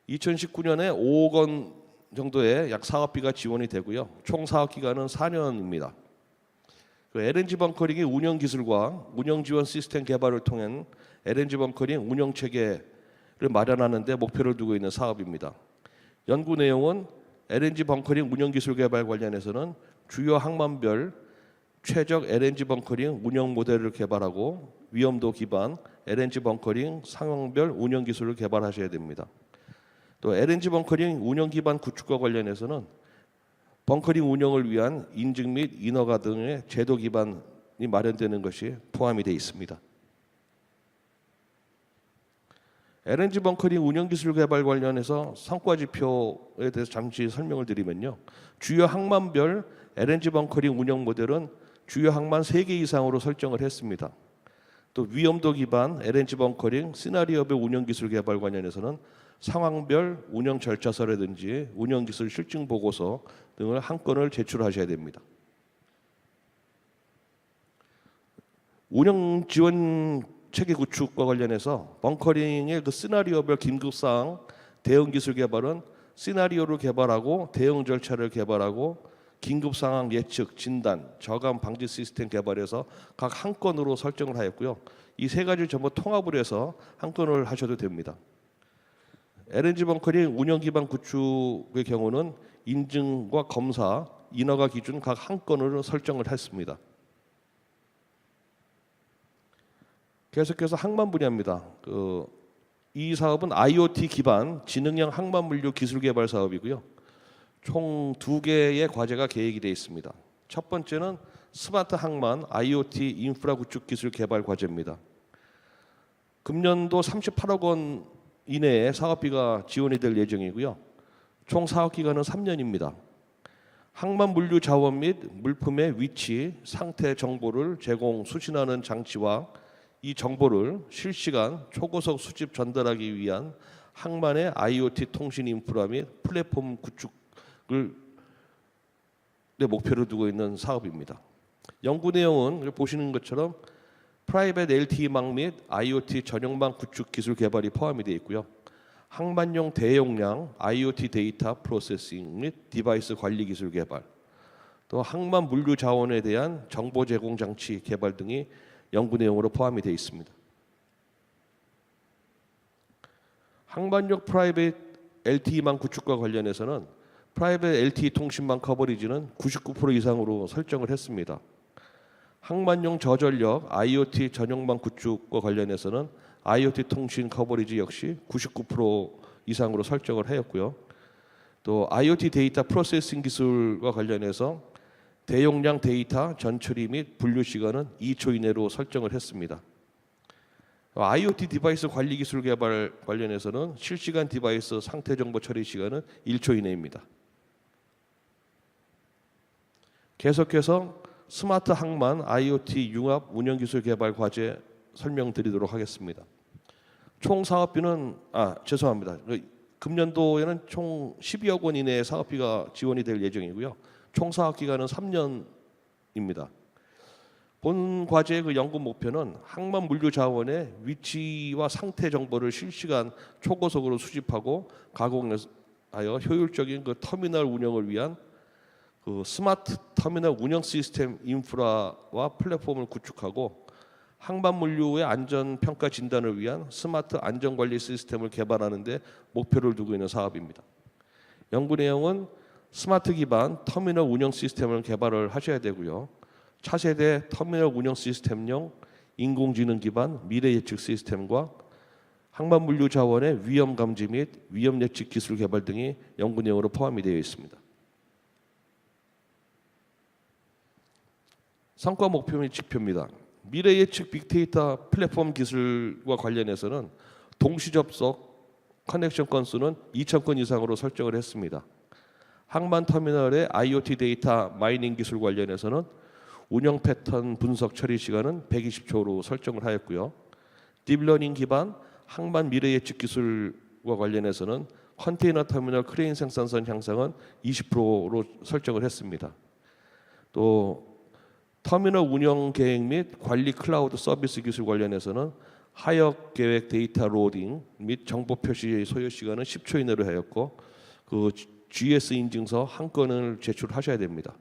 2019년에 5억 원 정도의 약 사업비가 지원이 되고요. 총 사업 기간은 4년입니다. LNG 벙커링의 운영 기술과 운영 지원 시스템 개발을 통한 LNG 벙커링 운영 체계를 마련하는 데 목표를 두고 있는 사업입니다. 연구 내용은 LNG 벙커링 운영 기술 개발 관련해서는 주요 항만별 최적 LNG 벙커링 운영 모델을 개발하고 위험도 기반 LNG 벙커링 상황별 운영 기술을 개발하셔야 됩니다. 또 LNG 벙커링 운영 기반 구축과 관련해서는 벙커링 운영을 위한 인증 및 인허가 등의 제도 기반이 마련되는 것이 포함이 되어 있습니다. LNG 벙커링 운영 기술 개발 관련해서 성과 지표에 대해서 잠시 설명을 드리면요. 주요 항만별 LNG 벙커링 운영 모델은 주요 항만 3개 이상으로 설정을 했습니다. 또 위험도 기반 LNG 벙커링 시나리오별 운영 기술 개발 관련해서는 상황별 운영 절차서라든지 운영 기술 실증 보고서 등을 한 건을 제출하셔야 됩니다. 운영 지원 체계 구축과 관련해서 벙커링의 그 시나리오별 긴급 사항 대응 기술 개발은 시나리오를 개발하고 대응 절차를 개발하고 긴급 상황 예측, 진단, 저감 방지 시스템 개발해서 각 한 건으로 설정을 하였고요. 이 세 가지를 전부 통합을 해서 한 건을 하셔도 됩니다. LNG 벙커링 운영 기반 구축의 경우는 인증과 검사, 인허가 기준 각 한 건으로 설정을 했습니다. 계속해서 항만 분야입니다. 이 사업은 IoT 기반 지능형 항만 물류 기술 개발 사업이고요. 총 2개의 과제가 계획이 되어 있습니다. 첫 번째는 스마트 항만 IoT 인프라 구축 기술 개발 과제입니다. 금년도 38억 원 이내에 사업비가 지원이 될 예정이고요. 총 사업 기간은 3년입니다. 항만 물류 자원 및 물품의 위치, 상태 정보를 제공, 수신하는 장치와 이 정보를 실시간 초고속 수집 전달하기 위한 항만의 IoT 통신 인프라 및 플랫폼 구축을 목표로 두고 있는 사업입니다. 연구 내용은 보시는 것처럼 프라이빗 LTE망 및 IoT 전용망 구축 기술 개발이 포함이 되어 있고요. 항만용 대용량 IoT 데이터 프로세싱 및 디바이스 관리 기술 개발, 또 항만 물류 자원에 대한 정보 제공 장치 개발 등이 연구 내용으로 포함이 되어 있습니다. 항만용 프라이빗 LTE망 구축과 관련해서는 프라이빗 LTE 통신망 커버리지는 99% 이상으로 설정을 했습니다. 항만용 저전력 IoT 전용망 구축과 관련해서는 IoT 통신 커버리지 역시 99% 이상으로 설정을 하였고요. 또 IoT 데이터 프로세싱 기술과 관련해서 대용량 데이터 전처리 및 분류 시간은 2초 이내로 설정을 했습니다. IoT 디바이스 관리 기술 개발 관련해서는 실시간 디바이스 상태 정보 처리 시간은 1초 이내입니다. 계속해서 스마트 항만 IoT 융합 운영 기술 개발 과제 설명드리도록 하겠습니다. 총 사업비는 죄송합니다. 금년도에는 총 12억 원 이내의 사업비가 지원이 될 예정이고요. 총 사업 기간은 3년입니다. 본 과제의 그 연구 목표는 항만 물류 자원의 위치와 상태 정보를 실시간 초고속으로 수집하고 가공하여 효율적인 그 터미널 운영을 위한 그 스마트 터미널 운영 시스템 인프라와 플랫폼을 구축하고 항만 물류의 안전 평가 진단을 위한 스마트 안전 관리 시스템을 개발하는 데 목표를 두고 있는 사업입니다. 연구 내용은 스마트 기반 터미널 운영 시스템을 개발을 하셔야 되고요. 차세대 터미널 운영 시스템용 인공지능 기반 미래 예측 시스템과 항만 물류 자원의 위험 감지 및 위험 예측 기술 개발 등이 연구 내용으로 포함이 되어 있습니다. 성과 목표 및 지표입니다. 미래 예측 빅데이터 플랫폼 기술과 관련해서는 동시 접속 커넥션 건수는 2,000건 이상으로 설정을 했습니다. 항만 터미널의 IoT 데이터 마이닝 기술 관련해서는 운영 패턴 분석 처리 시간은 120초로 설정을 하였고요. 딥러닝 기반 항만 미래 예측 기술과 관련해서는 컨테이너 터미널 크레인 생산선 향상은 20%로 설정을 했습니다. 또 터미널 운영 계획 및 관리 클라우드 서비스 기술 관련해서는 하역 계획 데이터 로딩 및 정보 표시 소요 시간은 10초 이내로 하였고 그 GS 인증서 한 건을 제출하셔야 됩니다.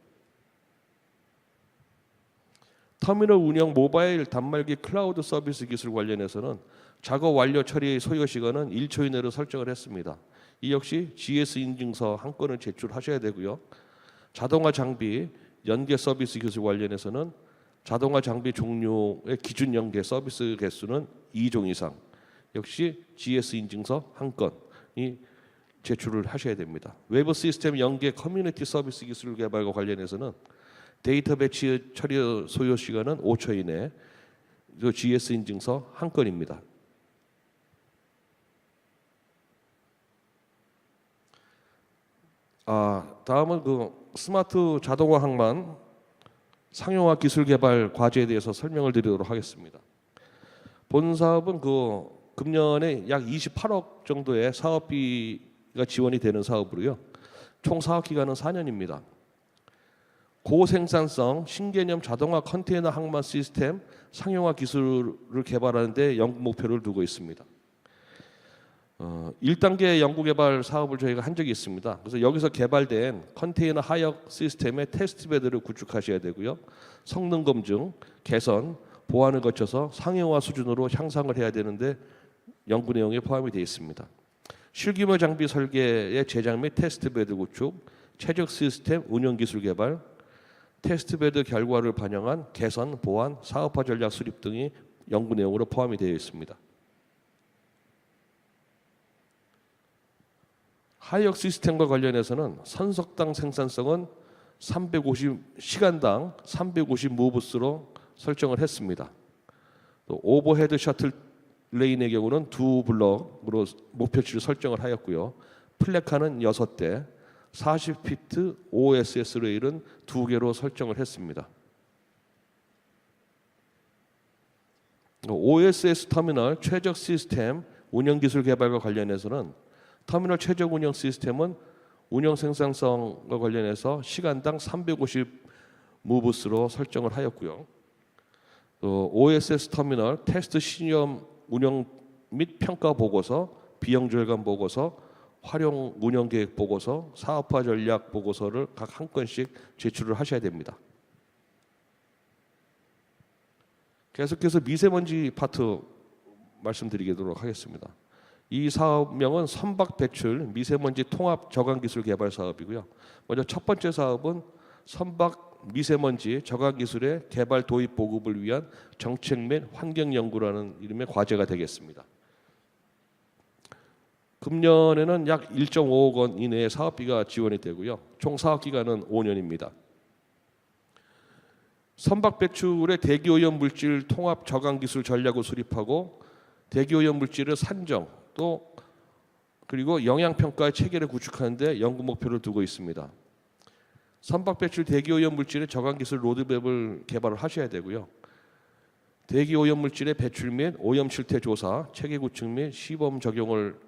터미널 운영 모바일 단말기 클라우드 서비스 기술 관련해서는 작업 완료 처리 소요 시간은 1초 이내로 설정을 했습니다. 이 역시 GS 인증서 한 건을 제출하셔야 되고요. 자동화 장비 연계 서비스 기술 관련해서는 자동화 장비 종류의 기준 연계 서비스 개수는 2종 이상, 역시 GS 인증서 한 건이 제출을 하셔야 됩니다. 외부 시스템 연계 커뮤니티 서비스 기술 개발과 관련해서는 데이터 배치 처리 소요 시간은 5초 이내, GS 인증서 한 건입니다. 다음은 그 스마트 자동화 항만 상용화 기술 개발 과제에 대해서 설명을 드리도록 하겠습니다. 본 사업은 그 금년에 약 28억 정도의 사업비가 지원이 되는 사업으로요. 총 사업 기간은 4년입니다. 고생산성 신개념 자동화 컨테이너 항만 시스템 상용화 기술을 개발하는 데 연구 목표를 두고 있습니다. 1단계 연구개발 사업을 저희가 한 적이 있습니다. 그래서 여기서 개발된 컨테이너 하역 시스템의 테스트베드를 구축하셔야 되고요. 성능 검증, 개선, 보완을 거쳐서 상용화 수준으로 향상을 해야 되는데 연구 내용에 포함이 되어 있습니다. 실규모 장비 설계의 제작 및 테스트베드 구축, 최적 시스템 운영 기술 개발, 테스트베드 결과를 반영한 개선, 보완, 사업화 전략 수립 등이 연구 내용으로 포함이 되어 있습니다. 하역 시스템과 관련해서는 선석당 생산성은 350시간당 350 무브스로 설정을 했습니다. 또 오버헤드 셔틀 레인의 경우는 2블럭으로 목표치를 설정을 하였고요. 플래카는 6대, 40피트 OSS 레일은 2개로 설정을 했습니다. OSS 터미널 최적 시스템 운영 기술 개발과 관련해서는 터미널 최적 운영 시스템은 운영 생산성과 관련해서 시간당 350 무브스로 설정을 하였고요. 또 OSS 터미널 테스트 시험 운영 및 평가 보고서, 비용 절감 보고서, 활용 운영 계획 보고서, 사업화 전략 보고서를 각 한 건씩 제출을 하셔야 됩니다. 계속해서 미세먼지 파트 말씀드리도록 하겠습니다. 이 사업명은 선박 배출 미세먼지 통합 저감 기술 개발 사업이고요. 먼저 첫 번째 사업은 선박 미세먼지 저감 기술의 개발 도입 보급을 위한 정책 및 환경 연구라는 이름의 과제가 되겠습니다. 금년에는 약 1.5억 원 이내의 사업비가 지원이 되고요. 총 사업 기간은 5년입니다. 선박 배출의 대기오염 물질 통합 저감 기술 전략을 수립하고 대기오염 물질을 산정 또 그리고 영향 평가의 체계를 구축하는 데 연구 목표를 두고 있습니다. 선박 배출 대기오염 물질의 저감 기술 로드맵을 개발을 하셔야 되고요. 대기오염 물질의 배출 및 오염 실태 조사, 체계 구축 및 시범 적용을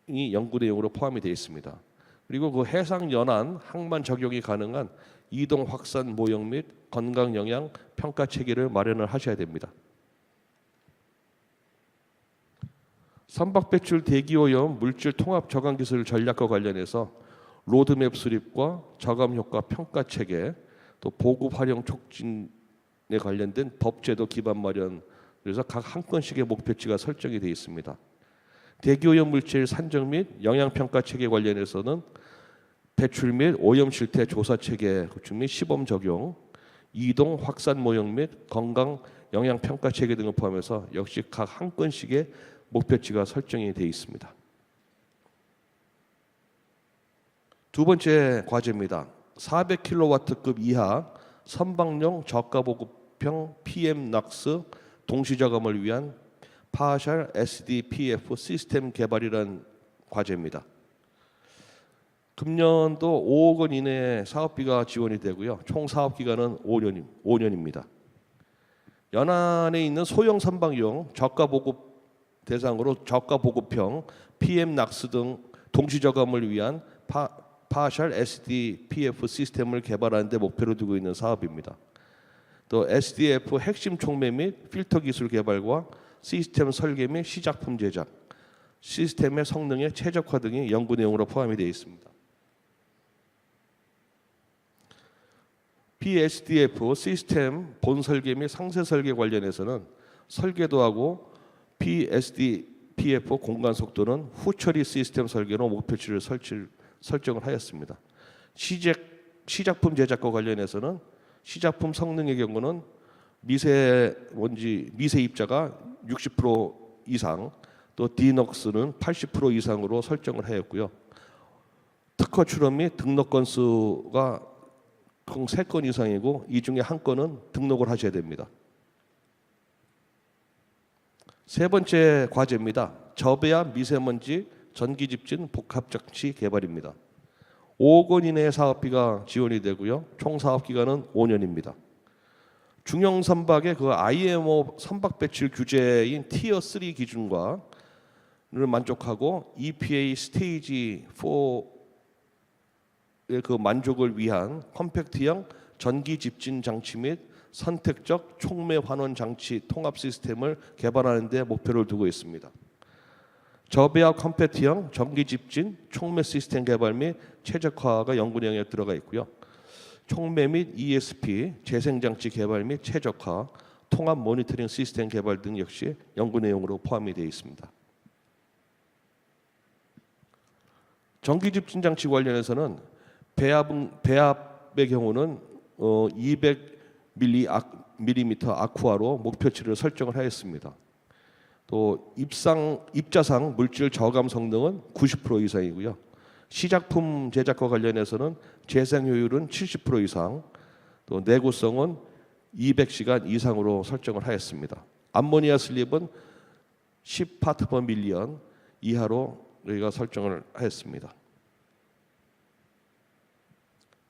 이 연구 내용으로 포함이 되어 있습니다. 그리고 그 해상 연안 항만 적용이 가능한 이동 확산 모형 및 건강 영향 평가 체계를 마련을 하셔야 됩니다. 선박 배출 대기오염 물질 통합 저감 기술 전략과 관련해서 로드맵 수립과 저감 효과 평가 체계, 또 보급 활용 촉진에 관련된 법제도 기반 마련, 그래서 각 한 건씩의 목표치가 설정이 되어 있습니다. 대기오염 물질 산정 및 영향 평가 체계 관련해서는 배출 및 오염 실태 조사 체계 구축 및 시범 적용, 이동 확산 모형 및 건강 영향 평가 체계 등을 포함해서 역시 각 한 건씩의 목표치가 설정이 되어 있습니다. 두 번째 과제입니다. 400kW급 이하 선박용 저가 보급형 PM 낙스 동시 저감을 위한 파셜 SDPF 시스템 개발이라는 과제입니다. 금년도 5억 원 이내의 사업비가 지원이 되고요. 총 사업 기간은 5년입니다. 연안에 있는 소형 선박용 저가 보급 대상으로 저가 보급형 PM 낙스 등 동시 저감을 위한 파셜 SDPF 시스템을 개발하는 데 목표로 두고 있는 사업입니다. 또 SDF 핵심 촉매 및 필터 기술 개발과 시스템 설계 및 시작품 제작, 시스템의 성능의 최적화 등이 연구 내용으로 포함이 되어 있습니다. PSDF 시스템 본 설계 및 상세 설계 관련해서는 설계도 하고 PSDF 공간 속도는 후처리 시스템 설계로 목표치를 설정을 하였습니다. 시작품 제작과 관련해서는 시작품 성능의 경우는 미세먼지 미세 입자가 60% 이상, 또 디녹스는 80% 이상으로 설정을 하였고요. 특허 출원 및 등록 건수가 총 3건 이상이고 이 중에 한 건은 등록을 하셔야 됩니다. 세 번째 과제입니다. 저배합 미세먼지 전기 집진 복합 장치 개발입니다. 5억 원 이내의 사업비가 지원이 되고요. 총 사업 기간은 5년입니다. 중형 선박의 그 IMO 선박 배출 규제인 티어 3 기준과를 만족하고 EPA 스테이지 4의 그 만족을 위한 컴팩트형 전기 집진 장치 및 선택적 촉매 환원 장치 통합 시스템을 개발하는 데 목표를 두고 있습니다. 저배합 컴팩트형 전기 집진 촉매 시스템 개발 및 최적화가 연구 내용에 들어가 있고요. 촉매 및 ESP 재생 장치 개발 및 최적화, 통합 모니터링 시스템 개발 등 역시 연구 내용으로 포함이 되어 있습니다. 전기 집진 장치 관련해서는 배합의 경우는 200mm 아쿠아로 목표치를 설정을 하였습니다. 또 입자상 물질 저감 성능은 90% 이상이고요. 시작품 제작과 관련해서는 재생 효율은 70% 이상, 또 내구성은 200시간 이상으로 설정을 하였습니다. 암모니아 슬립은 10파트/밀리언 이하로 저희가 설정을 하였습니다.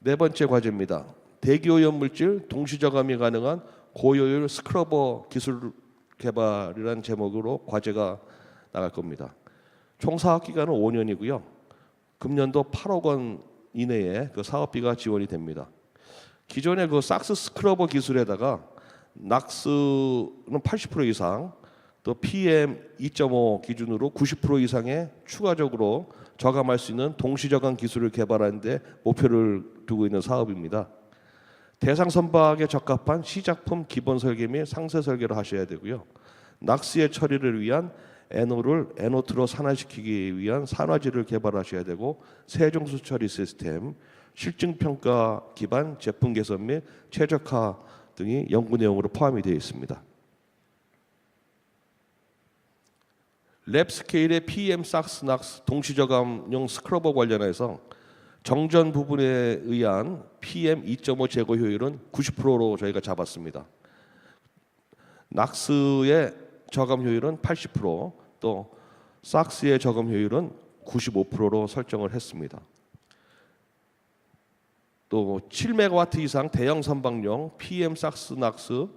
네 번째 과제입니다. 대기오염 물질 동시 저감이 가능한 고효율 스크러버 기술 개발이라는 제목으로 과제가 나갈 겁니다. 총 사업 기간은 5년이고요. 금년도 8억 원 이내에 그 사업비가 지원이 됩니다. 기존의 그 삭스 스크러버 기술에다가 낙스는 80% 이상, 또 PM 2.5 기준으로 90% 이상의 추가적으로 저감할 수 있는 동시 저감 기술을 개발하는 데 목표를 두고 있는 사업입니다. 대상 선박에 적합한 시작품 기본 설계 및 상세 설계를 하셔야 되고요. 낙스의 처리를 위한 NO를 NO2로 산화시키기 위한 산화지를 개발하셔야 되고, 세종수 처리 시스템, 실증 평가 기반 제품 개선 및 최적화 등이 연구 내용으로 포함이 되어 있습니다. 랩 스케일의 PM 삭스 낙스 동시 저감용 스크러버 관련해서 정전 부분에 의한 PM 2.5 제거 효율은 90%로 저희가 잡았습니다. 낙스의 저감 효율은 80%, 또 삭스의 저감 효율은 95%로 설정을 했습니다. 또 7메가와트 이상 대형 선박용 PM 삭스 낙스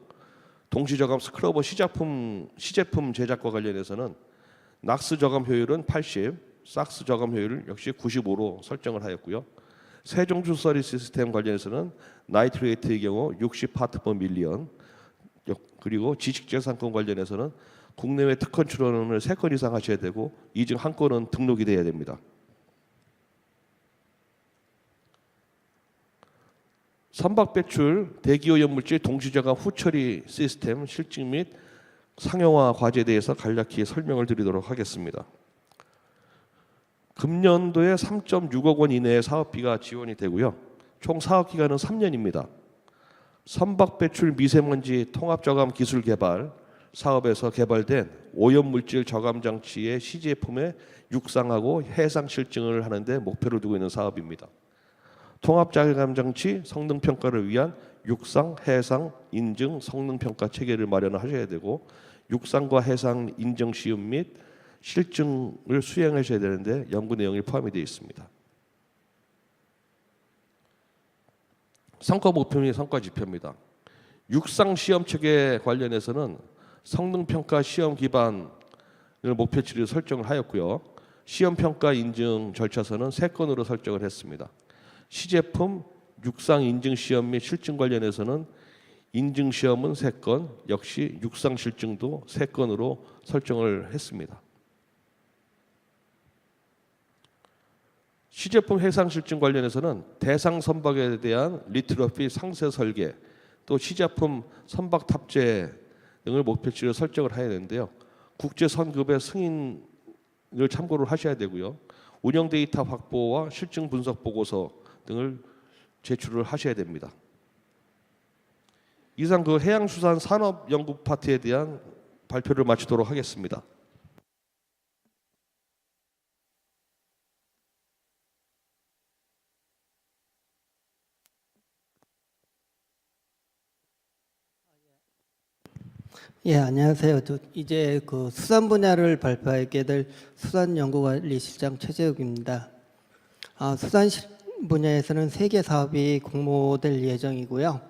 동시 저감 스크러버 시제품 제작과 관련해서는 낙스 저감 효율은 80, 삭스 저감 효율 역시 95로 설정을 하였고요. 세종수 처리 시스템 관련해서는 나이트레이트의 경우 60파트/밀리언, 그리고 지식재산권 관련해서는 국내외 특허 출원을 3건 이상 하셔야 되고 이 중 한 건은 등록이 돼야 됩니다. 선박 배출 대기오염 물질 동시 저감 후처리 시스템 실증 및 상용화 과제에 대해서 간략히 설명을 드리도록 하겠습니다. 금년도에 3.6억 원 이내의 사업비가 지원이 되고요. 총 사업 기간은 3년입니다. 선박 배출 미세먼지 통합 저감 기술 개발 사업에서 개발된 오염 물질 저감 장치의 시제품의 육상하고 해상 실증을 하는데 목표를 두고 있는 사업입니다. 통합 저감 장치 성능 평가를 위한 육상, 해상 인증 성능 평가 체계를 마련하셔야 되고, 육상과 해상 인증 시험 및 실증을 수행하셔야 되는데 연구 내용이 포함이 되어 있습니다. 성과 목표 및 성과 지표입니다. 육상 시험 체계 관련해서는 성능 평가 시험 기반을 목표치를 설정을 하였고요. 시험 평가 인증 절차서는 3건으로 설정을 했습니다. 시제품 육상 인증 시험 및 실증 관련해서는 인증 시험은 3건, 역시 육상 실증도 3건으로 설정을 했습니다. 시제품 해상 실증 관련해서는 대상 선박에 대한 리트러피 상세 설계, 또 시제품 선박 탑재 등을 목표치로 설정을 해야 되는데요. 국제 선급의 승인을 참고를 하셔야 되고요. 운영 데이터 확보와 실증 분석 보고서 등을 제출을 하셔야 됩니다. 이상 그 해양수산 산업 연구 파트에 대한 발표를 마치도록 하겠습니다. 예, 안녕하세요. 이제 그 수산 분야를 발표하게 될 수산연구관리실장 최재욱입니다. 수산 분야에서는 3개 사업이 공모될 예정이고요.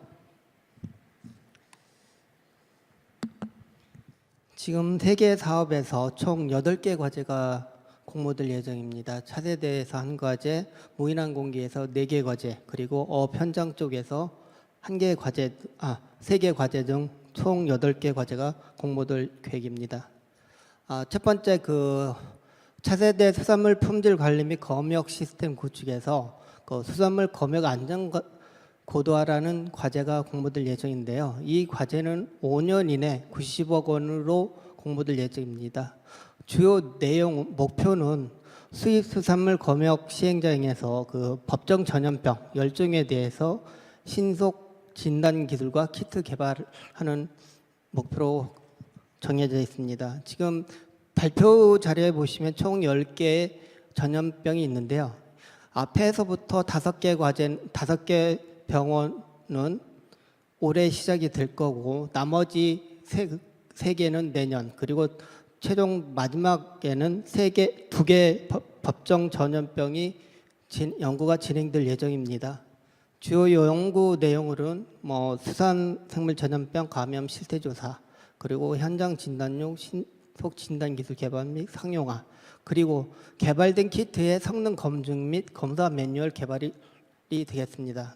지금 3개 사업에서 총 8개 과제가 공모될 예정입니다. 차세대에서 1과제, 무인항공기에서 4개 과제, 그리고 업 현장 쪽에서 3개 과제 등 총 8개 과제가 공모될 계획입니다. 첫 번째 그 차세대 수산물 품질 관리 및 검역 시스템 구축에서 그 수산물 검역 안전 고도화라는 과제가 공모될 예정인데요. 이 과제는 5년 이내 90억 원으로 공모될 예정입니다. 주요 내용 목표는 수입 수산물 검역 시행자에서 그 법정 전염병 열종에 대해서 신속 진단 기술과 키트 개발하는 목표로 정해져 있습니다. 지금 발표 자료에 보시면 총 10개의 전염병이 있는데요. 앞에서부터 5개 병원은 올해 시작이 될 거고 나머지 3개는 내년, 그리고 최종 마지막에는 2개 법정 전염병이 연구가 진행될 예정입니다. 주요 연구 내용으로는 수산 생물 전염병 감염 실태 조사, 그리고 현장 진단용 신속 진단 기술 개발 및 상용화, 그리고 개발된 키트의 성능 검증 및 검사 매뉴얼 개발이 되겠습니다.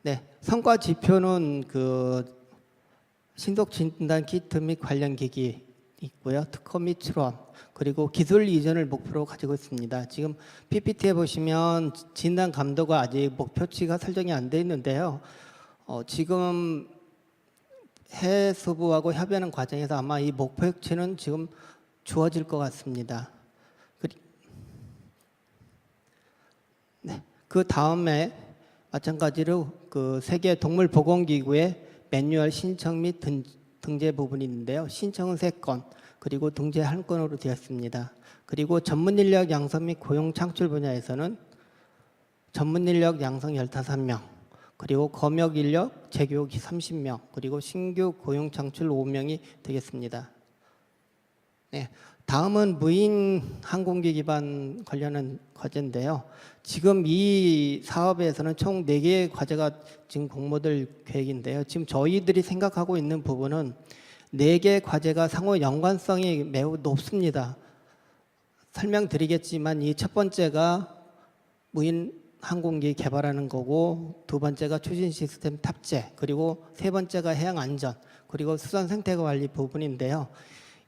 네, 성과 지표는 그 신속 진단 키트 및 관련 기기 있고요. 특허 및 출원, 그리고 기술 이전을 목표로 가지고 있습니다. 지금 PPT에 보시면 진단 감도가 아직 목표치가 설정이 안 돼 있는데요. 지금 해수부하고 협의하는 과정에서 아마 이 목표치는 지금 주어질 것 같습니다. 네, 그 다음에 마찬가지로 그 세계 동물 보건기구의 매뉴얼 신청 및 등재 부분이 있는데요. 신청은 3건, 그리고 등재 1건으로 되었습니다. 그리고 전문 인력 양성 및 고용 창출 분야에서는 전문 인력 양성 15명, 그리고 검역 인력 재교육 30명, 그리고 신규 고용 창출 5명이 되겠습니다. 네, 다음은 무인 항공기 기반 관련한 과제인데요. 지금 이 사업에서는 총 4개의 과제가 지금 공모될 계획인데요. 지금 저희들이 생각하고 있는 부분은 4개 과제가 상호 연관성이 매우 높습니다. 설명드리겠지만 이 첫 번째가 무인 항공기 개발하는 거고, 2번째가 추진 시스템 탑재, 그리고 3번째가 해양 안전, 그리고 수산 생태 관리 부분인데요.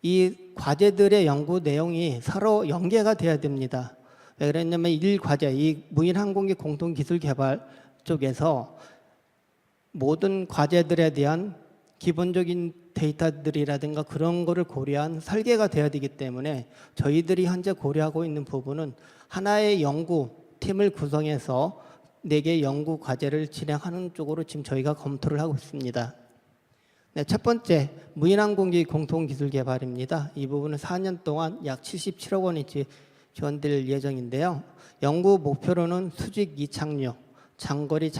이 과제들의 연구 내용이 서로 연계가 돼야 됩니다. 왜 그랬냐면 1과제, 이 무인 항공기 공동 기술 개발 쪽에서 모든 과제들에 대한 기본적인 데이터들이라든가 그런 거를 고려한 설계가 돼야 되기 때문에 저희들이 현재 고려하고 있는 부분은 하나의 연구팀을 구성해서 4개의 연구 과제를 진행하는 쪽으로 지금 저희가 검토를 하고 있습니다. 네, 첫 번째 무인항공기 공통기술 개발입니다. 이 부분은 4년 동안 약 77억 원이 지원될 예정인데요. 연구 목표로는 수직 이착륙, 장거리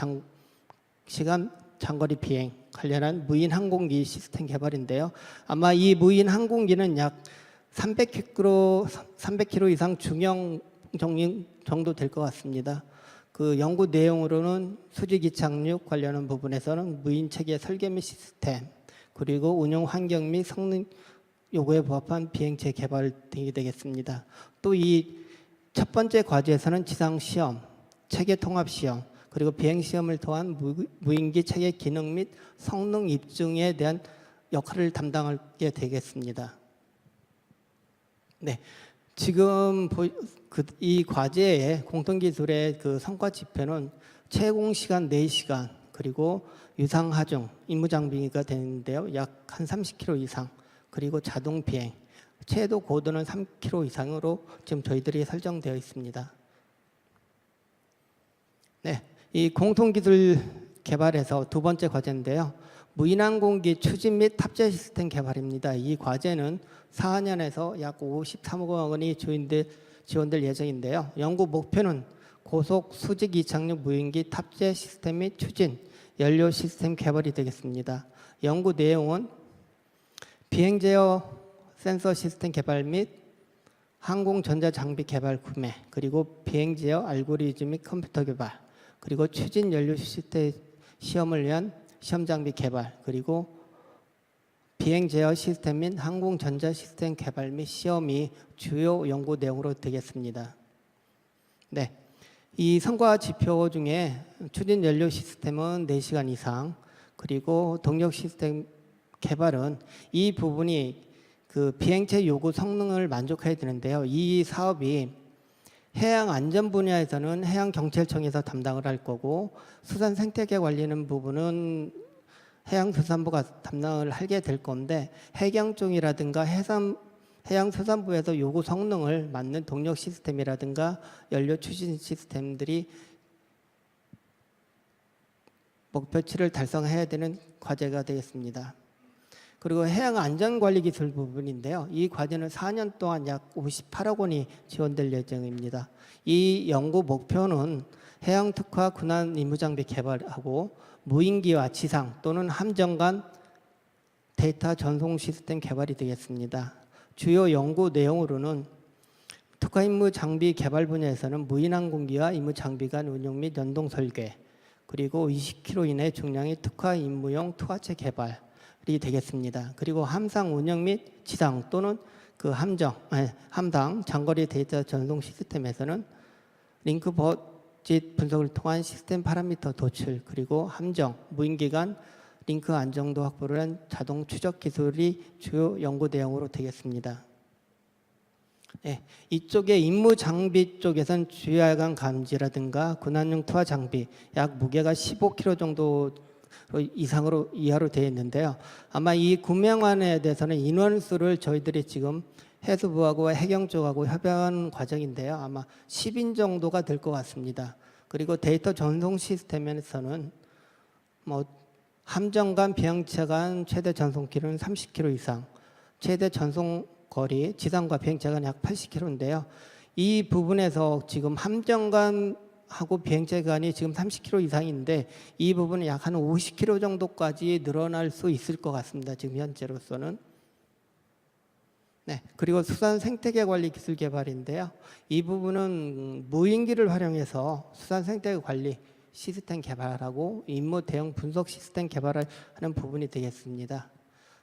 비행 관련한 무인항공기 시스템 개발인데요. 아마 이 무인항공기는 약 300km 이상 중형 정도 될 것 같습니다. 그 연구 내용으로는 수직 이착륙 관련한 부분에서는 무인 체계 설계 및 시스템, 그리고 운영 환경 및 성능 요구에 부합한 비행체 개발 등이 되겠습니다. 또 이 첫 번째 과제에서는 지상 시험, 체계 통합 시험, 그리고 비행 시험을 통한 무인기 체계 기능 및 성능 입증에 대한 역할을 담당하게 되겠습니다. 네, 지금 이 과제의 공통기술의 그 성과 지표는 채공 시간 4시간, 그리고 유상 하중, 임무 장비가 되는데요. 약 한 30km 이상, 그리고 자동 비행, 최도 고도는 3km 이상으로 지금 저희들이 설정되어 있습니다. 네, 이 공통기술 개발에서 두 번째 과제인데요. 무인항공기 추진 및 탑재 시스템 개발입니다. 이 과제는 4년에서 약 53억 원이 지원될 예정인데요. 연구 목표는 고속 수직 이착륙 무인기 탑재 시스템 및 추진, 연료 시스템 개발이 되겠습니다. 연구 내용은 비행 제어 센서 시스템 개발 및 항공 전자 장비 개발 구매, 그리고 비행 제어 알고리즘 및 컴퓨터 개발, 그리고 추진 연료 시스템 시험을 위한 시험 장비 개발, 그리고 비행 제어 시스템 및 항공 전자 시스템 개발 및 시험이 주요 연구 내용으로 되겠습니다. 네, 이 성과 지표 중에 추진 연료 시스템은 4시간 이상, 그리고 동력 시스템 개발은 이 부분이 그 비행체 요구 성능을 만족해야 되는데요. 이 사업이 해양 안전 분야에서는 해양경찰청에서 담당을 할 거고, 수산 생태계 관리는 부분은 해양수산부가 담당을 하게 될 건데, 해경 쪽이라든가 해양수산부에서 요구 성능을 맞는 동력 시스템이라든가 연료 추진 시스템들이 목표치를 달성해야 되는 과제가 되겠습니다. 그리고 해양안전관리기술 부분인데요. 이 과제는 4년 동안 약 58억 원이 지원될 예정입니다. 이 연구 목표는 해양특화 군안 임무장비 개발하고 무인기와 지상 또는 함정 간 데이터 전송 시스템 개발이 되겠습니다. 주요 연구 내용으로는 특화 임무 장비 개발 분야에서는 무인항공기와 임무 장비 간 운용 및 연동 설계, 그리고 20kg 이내 중량의 특화 임무용 투하체 개발이 되겠습니다. 그리고 함상 운영 및 지상 또는 그 함당 장거리 데이터 전송 시스템에서는 링크 버짓 분석을 통한 시스템 파라미터 도출, 그리고 함정, 무인기 간 링크 안정도 확보를 한 자동 추적 기술이 주요 연구 내용으로 되겠습니다. 네, 이쪽에 임무 장비 쪽에선 주야간 감지라든가 군안용 투하 장비, 약 무게가 15kg 정도 이하로 되어 있는데요. 아마 이 구명안에 대해서는 인원수를 저희들이 지금 해수부하고 해경 쪽하고 협의하는 과정인데요. 아마 10인 정도가 될 것 같습니다. 그리고 데이터 전송 시스템에서는 함정 간 비행체 간 최대 전송 길이는 30km 이상, 최대 전송 거리 지상과 비행체 간 약 80km인데요. 이 부분에서 지금 함정 간하고 비행체 간이 지금 30km 이상인데 이 부분은 약 한 50km 정도까지 늘어날 수 있을 것 같습니다. 지금 현재로서는. 네, 그리고 수산 생태계 관리 기술 개발인데요. 이 부분은 무인기를 활용해서 수산 생태계 관리 시스템 개발하고 임무 대응 분석 시스템 개발을 하는 부분이 되겠습니다.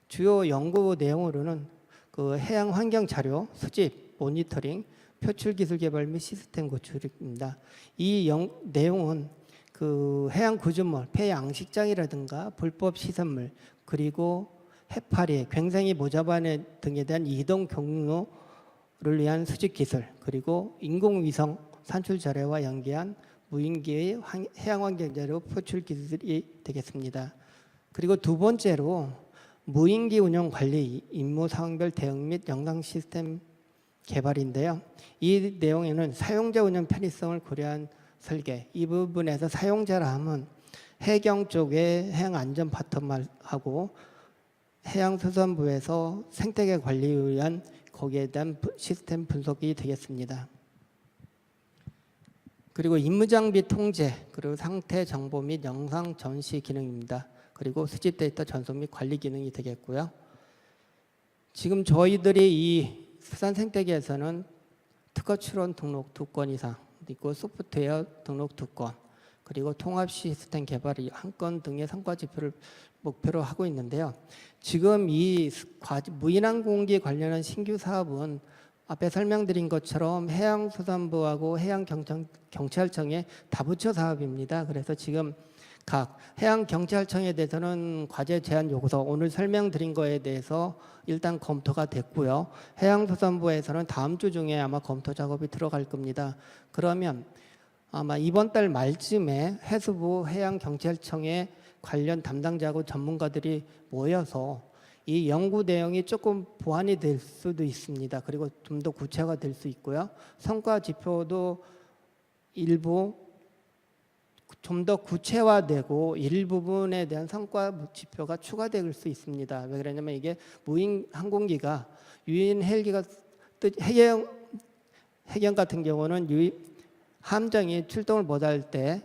주요 연구 내용으로는 그 해양 환경 자료 수집, 모니터링, 표출 기술 개발 및 시스템 구축입니다. 이 내용은 그 해양 구조물, 폐 양식장이라든가 불법 시설물, 그리고 해파리, 굉장히 모자반 등에 대한 이동 경로를 위한 수집 기술, 그리고 인공위성 산출 자료와 연계한 무인기의 해양 환경 자료 표출 기술이 되겠습니다. 그리고 두 번째로 무인기 운영 관리, 임무 상황별 대응 및 영상 시스템 개발인데요. 이 내용에는 사용자 운영 편의성을 고려한 설계, 이 부분에서 사용자라 하면 해경 쪽에 해양 안전 파트너하고 해양수산부에서 생태계 관리에 위한 거기에 대한 시스템 분석이 되겠습니다. 그리고 임무장비 통제, 그리고 상태 정보 및 영상 전시 기능입니다. 그리고 수집 데이터 전송 및 관리 기능이 되겠고요. 지금 저희들이 이 수산 생태계에서는 특허 출원 등록 2건 이상, 그리고 소프트웨어 등록 2건, 그리고 통합 시스템 개발 1건 등의 성과 지표를 목표로 하고 있는데요. 지금 이 무인항공기 관련한 신규 사업은 앞에 설명드린 것처럼 해양수산부하고 해양경찰청의 다부처 사업입니다. 그래서 지금 각 해양경찰청에 대해서는 과제 제한 요구서 오늘 설명드린 거에 대해서 일단 검토가 됐고요. 해양수산부에서는 다음 주 중에 아마 검토 작업이 들어갈 겁니다. 그러면 아마 이번 달 말쯤에 해수부 해양경찰청의 관련 담당자하고 전문가들이 모여서 이 연구 내용이 조금 보완이 될 수도 있습니다. 그리고 좀 더 구체화가 될 수 있고요. 성과 지표도 일부 좀 더 구체화되고 일부분에 대한 성과 지표가 추가될 수 있습니다. 왜 그러냐면 이게 무인 항공기가 유인 헬기가 해경 같은 경우는 함정이 출동을 못할 때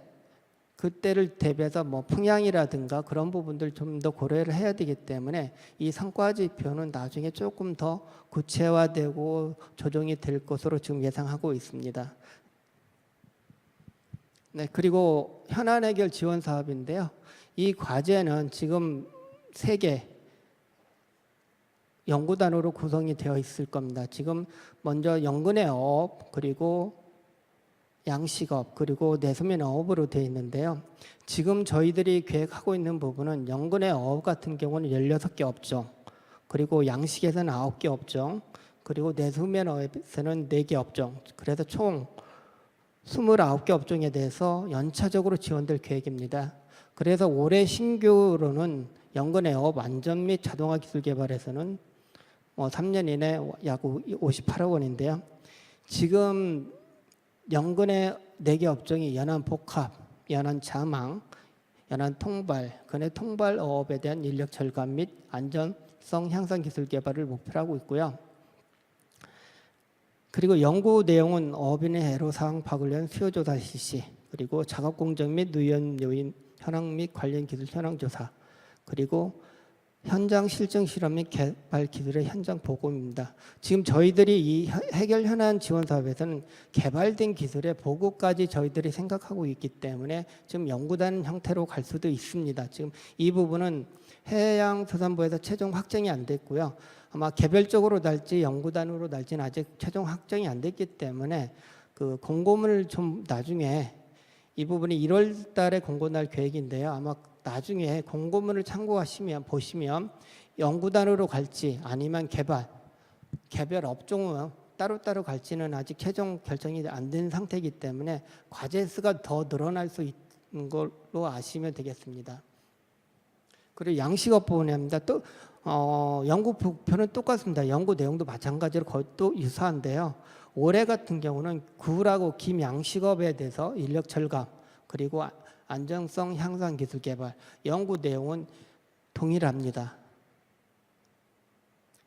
그때를 대비해서 뭐 풍향이라든가 그런 부분들 좀 더 고려를 해야 되기 때문에 이 성과 지표는 나중에 조금 더 구체화되고 조정이 될 것으로 지금 예상하고 있습니다. 네, 그리고 현안 해결 지원 사업인데요. 이 과제는 지금 3개 연구단으로 구성이 되어 있을 겁니다. 지금 먼저 연근의 어업, 그리고 양식업, 그리고 내수면 어업으로 되어 있는데요. 지금 저희들이 계획하고 있는 부분은 연근의 어업 같은 경우는 16개 업종, 그리고 양식에서는 9개 업종, 그리고 내수면 어업에서는 4개 업종, 그래서 총 29개 업종에 대해서 연차적으로 지원될 계획입니다. 그래서 올해 신규로는 연근의 어업 안전 및 자동화 기술 개발에서는 3년 이내 약 58억 원인데요. 지금 연근의 4개 업종이 연안 복합, 연안 자망, 연안 통발, 근해 통발 어업에 대한 인력 절감 및 안전성 향상 기술 개발을 목표로 하고 있고요. 그리고 연구 내용은 어업인의 애로사항 파악을 위한 수요조사 실시, 그리고 작업공정 및 누연 요인 현황 및 관련 기술 현황 조사, 그리고 현장 실증 실험 및 개발 기술의 현장 보고입니다. 지금 저희들이 이 해결 현안 지원 사업에서는 개발된 기술의 보고까지 저희들이 생각하고 있기 때문에 지금 연구단 형태로 갈 수도 있습니다. 지금 이 부분은 해양수산부에서 최종 확정이 안 됐고요. 아마 개별적으로 날지 연구단으로 날지는 아직 최종 확정이 안 됐기 때문에 그 공고문을 좀 나중에 이 부분이 1월 달에 공고 날 계획인데요. 아마 나중에 공고문을 참고하시면 보시면 연구단으로 갈지 아니면 개별 업종은 따로따로 갈지는 아직 최종 결정이 안 된 상태이기 때문에 과제 수가 더 늘어날 수 있는 걸로 아시면 되겠습니다. 그리고 양식업 부분입니다. 또 연구 목표는 똑같습니다. 연구 내용도 마찬가지로 거의 또 유사한데요. 올해 같은 경우는 구라고 김양식업에 대해서 인력 절감, 그리고 안정성 향상 기술 개발, 연구 내용은 동일합니다.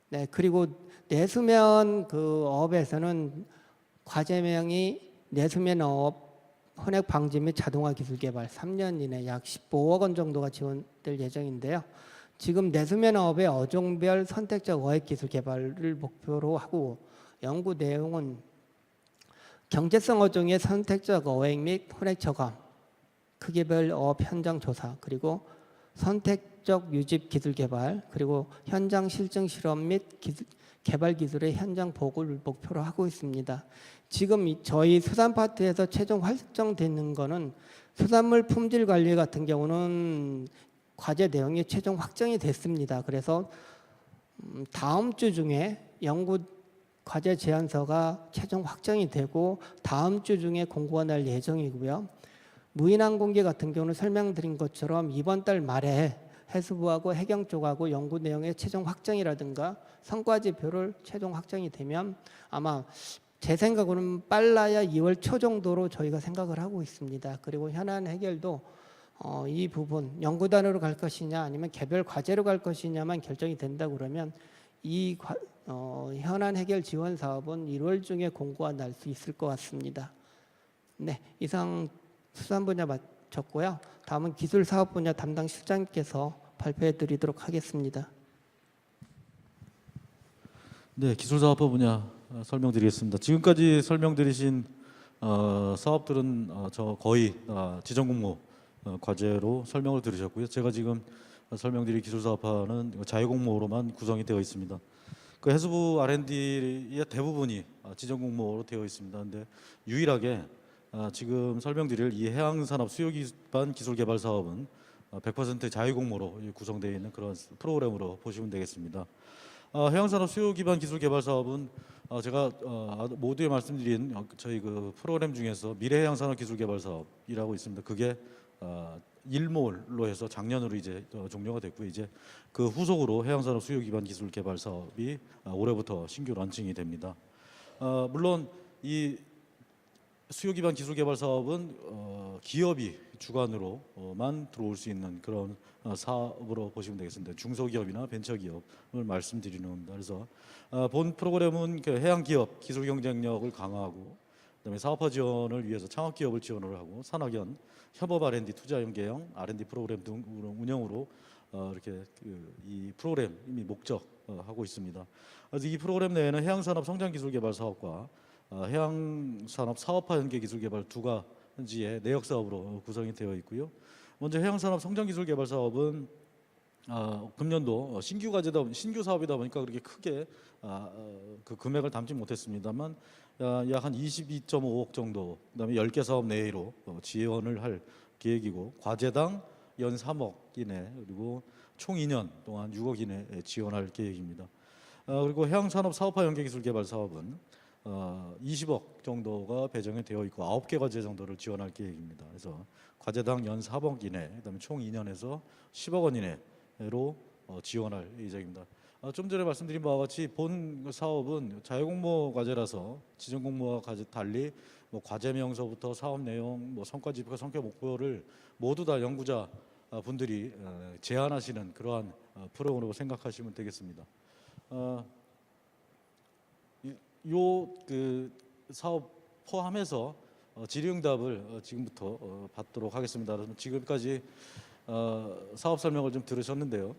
네, 그리고 내수면 그 어업에서는 과제명이 내수면 어업 혼액 방지 및 자동화 기술 개발 3년 이내 약 15억 원 정도가 지원될 예정인데요. 지금 내수면 어업의 어종별 선택적 어획 기술 개발을 목표로 하고 연구 내용은 경제성 어종의 선택적 어획 및 혼액 저감, 크기별 어업 현장 조사, 그리고 선택적 유집 기술 개발, 그리고 현장 실증 실험 및 개발 기술의 현장 보고를 목표로 하고 있습니다. 지금 저희 수산파트에서 최종 확정되는 거는 수산물 품질 관리 같은 경우는 과제 내용이 최종 확정이 됐습니다. 그래서 다음 주 중에 연구 과제 제안서가 최종 확정이 되고 다음 주 중에 공고가 날 예정이고요. 무인항공기 같은 경우는 설명드린 것처럼 이번 달 말에 해수부하고 해경 쪽하고 연구 내용의 최종 확정이라든가 성과지표를 최종 확정이 되면 아마 제 생각으로는 빨라야 2월 초 정도로 저희가 생각을 하고 있습니다. 그리고 현안 해결도 이 부분 연구단으로 갈 것이냐 아니면 개별 과제로 갈 것이냐만 결정이 된다 그러면 이 현안 해결 지원 사업은 1월 중에 공고가 날 수 있을 것 같습니다. 네, 이상 수산 분야 마쳤고요. 다음은 기술 사업 분야 담당 실장님께서 발표해 드리도록 하겠습니다. 네, 기술사업부 분야 설명드리겠습니다. 지금까지 설명드리신 사업들은 저 거의 지정공모 과제로 설명을 들으셨고요. 제가 지금 설명드릴 기술사업화는 자유공모로만 구성이 되어 있습니다. 그 해수부 R&D의 대부분이 지정 공모로 되어 있습니다. 근데 유일하게 지금 설명드릴 이 해양산업 수요 기반 기술 개발 사업은 100% 자유 공모로 구성되어 있는 그런 프로그램으로 보시면 되겠습니다. 해양산업 수요 기반 기술 개발 사업은 제가 모두에 말씀드린 저희 그 프로그램 중에서 미래 해양산업 기술 개발 사업이라고 있습니다. 그게 1몰로 해서 작년으로 이제 종료가 됐고, 이제 그 후속으로 해양산업 수요 기반 기술 개발 사업이 올해부터 신규 런칭이 됩니다. 물론 이 수요 기반 기술 개발 사업은 기업이 주관으로만 들어올 수 있는 그런 사업으로 보시면 되겠습니다. 중소기업이나 벤처기업을 말씀드리는 겁니다. 그래서 본 프로그램은 그 해양 기업 기술 경쟁력을 강화하고, 그다음에 사업화 지원을 위해서 창업 기업을 지원을 하고, 산학연, 협업 R&D 투자 연계형 R&D 프로그램 등 운영으로 이렇게 이 프로그램 이미 목적하고 있습니다. 그래서 이 프로그램 내에는 해양산업 성장기술개발 사업과 해양산업 사업화 연계 기술개발 두 가지의 내역 사업으로 구성이 되어 있고요. 먼저 해양산업 성장기술개발 사업은 금년도 신규 과제다, 신규 사업이다 보니까 그렇게 크게 그 금액을 담지 못했습니다만 약 한 22.5억 정도, 그다음에 10개 사업 내로 지원을 할 계획이고, 과제당 연 3억 이내, 그리고 총 2년 동안 6억 이내 지원할 계획입니다. 그리고 해양산업 사업화 연계기술개발 사업은 20억 정도가 배정이 되어 있고 9개 과제 정도를 지원할 계획입니다. 그래서 과제당 연 4억 이내, 그다음에 총 2년에서 10억 원 이내로 지원할 예정입니다. 좀 전에 말씀드린 바와 같이 본 사업은 자유공모 과제라서 지정공모와 달리 과제 명서부터 사업 내용, 성과 지표, 성격 목표를 모두 다 연구자 분들이 제안하시는 그러한 프로그램으로 생각하시면 되겠습니다. 그 사업 포함해서 질의응답을 지금부터 받도록 하겠습니다. 지금까지 사업 설명을 좀 들으셨는데요.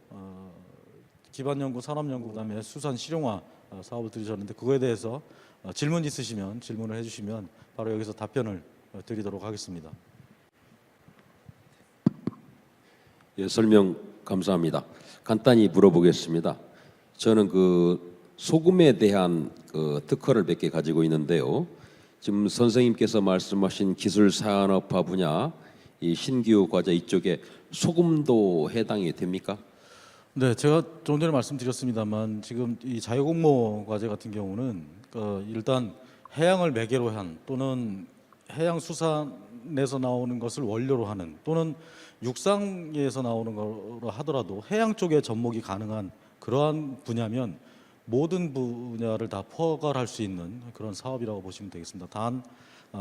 기반연구, 산업연구, 그다음에 수산 실용화 사업을 들으셨는데, 그거에 대해서 질문 있으시면 질문을 해주시면 바로 여기서 답변을 드리도록 하겠습니다. 예, 설명 감사합니다. 간단히 물어보겠습니다. 저는 그 소금에 대한 그 특허를 몇 개 가지고 있는데요. 지금 선생님께서 말씀하신 기술 산업화 분야 이 신규 과제 이쪽에 소금도 해당이 됩니까? 네, 제가 좀 전에 말씀드렸습니다만 지금 이 자유공모 과제 같은 경우는 일단 해양을 매개로 한, 또는 해양수산에서 나오는 것을 원료로 하는, 또는 육상에서 나오는 거로 하더라도 해양 쪽에 접목이 가능한 그러한 분야면 모든 분야를 다 포괄할 수 있는 그런 사업이라고 보시면 되겠습니다. 단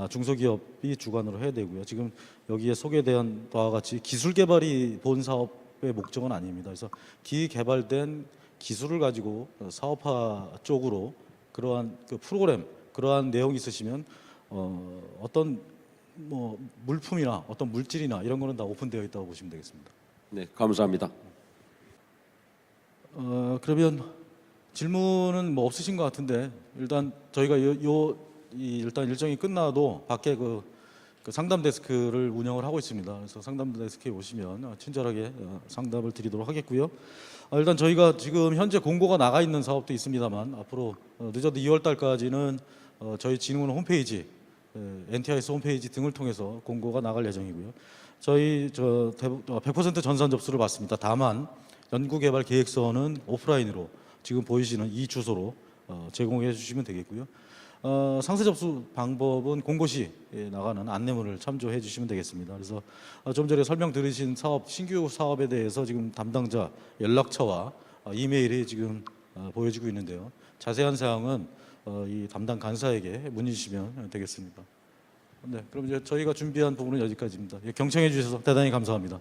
중소기업이 주관으로 해야 되고요. 지금 여기에 소개된 바와 같이 기술 개발이 본 사업의 목적은 아닙니다. 그래서 기개발된 기술을 가지고 사업화 쪽으로 그러한 그 프로그램, 그러한 내용이 있으시면 어떤 물품이나 어떤 물질이나 이런 거는 다 오픈되어 있다고 보시면 되겠습니다. 네, 감사합니다. 그러면 질문은 없으신 것 같은데, 일단 저희가 일단 일정이 끝나도 밖에 그 상담 데스크를 운영을 하고 있습니다. 그래서 상담 데스크에 오시면 친절하게 상담을 드리도록 하겠고요. 일단 저희가 지금 현재 공고가 나가 있는 사업도 있습니다만, 앞으로 늦어도 2월 달까지는 저희 진흥원 홈페이지, NTIS 홈페이지 등을 통해서 공고가 나갈 예정이고요. 저희 100% 전산 접수를 받습니다. 다만 연구개발 계획서는 오프라인으로 지금 보이시는 이 주소로 제공해 주시면 되겠고요. 상세 접수 방법은 공고시 나가는 안내문을 참조해 주시면 되겠습니다. 그래서 좀 전에 설명 들으신 사업, 신규 사업에 대해서 지금 담당자 연락처와 이메일이 지금 보여지고 있는데요. 자세한 사항은 이 담당 간사에게 문의 주시면 되겠습니다. 네, 그럼 이제 저희가 준비한 부분은 여기까지입니다. 경청해 주셔서 대단히 감사합니다.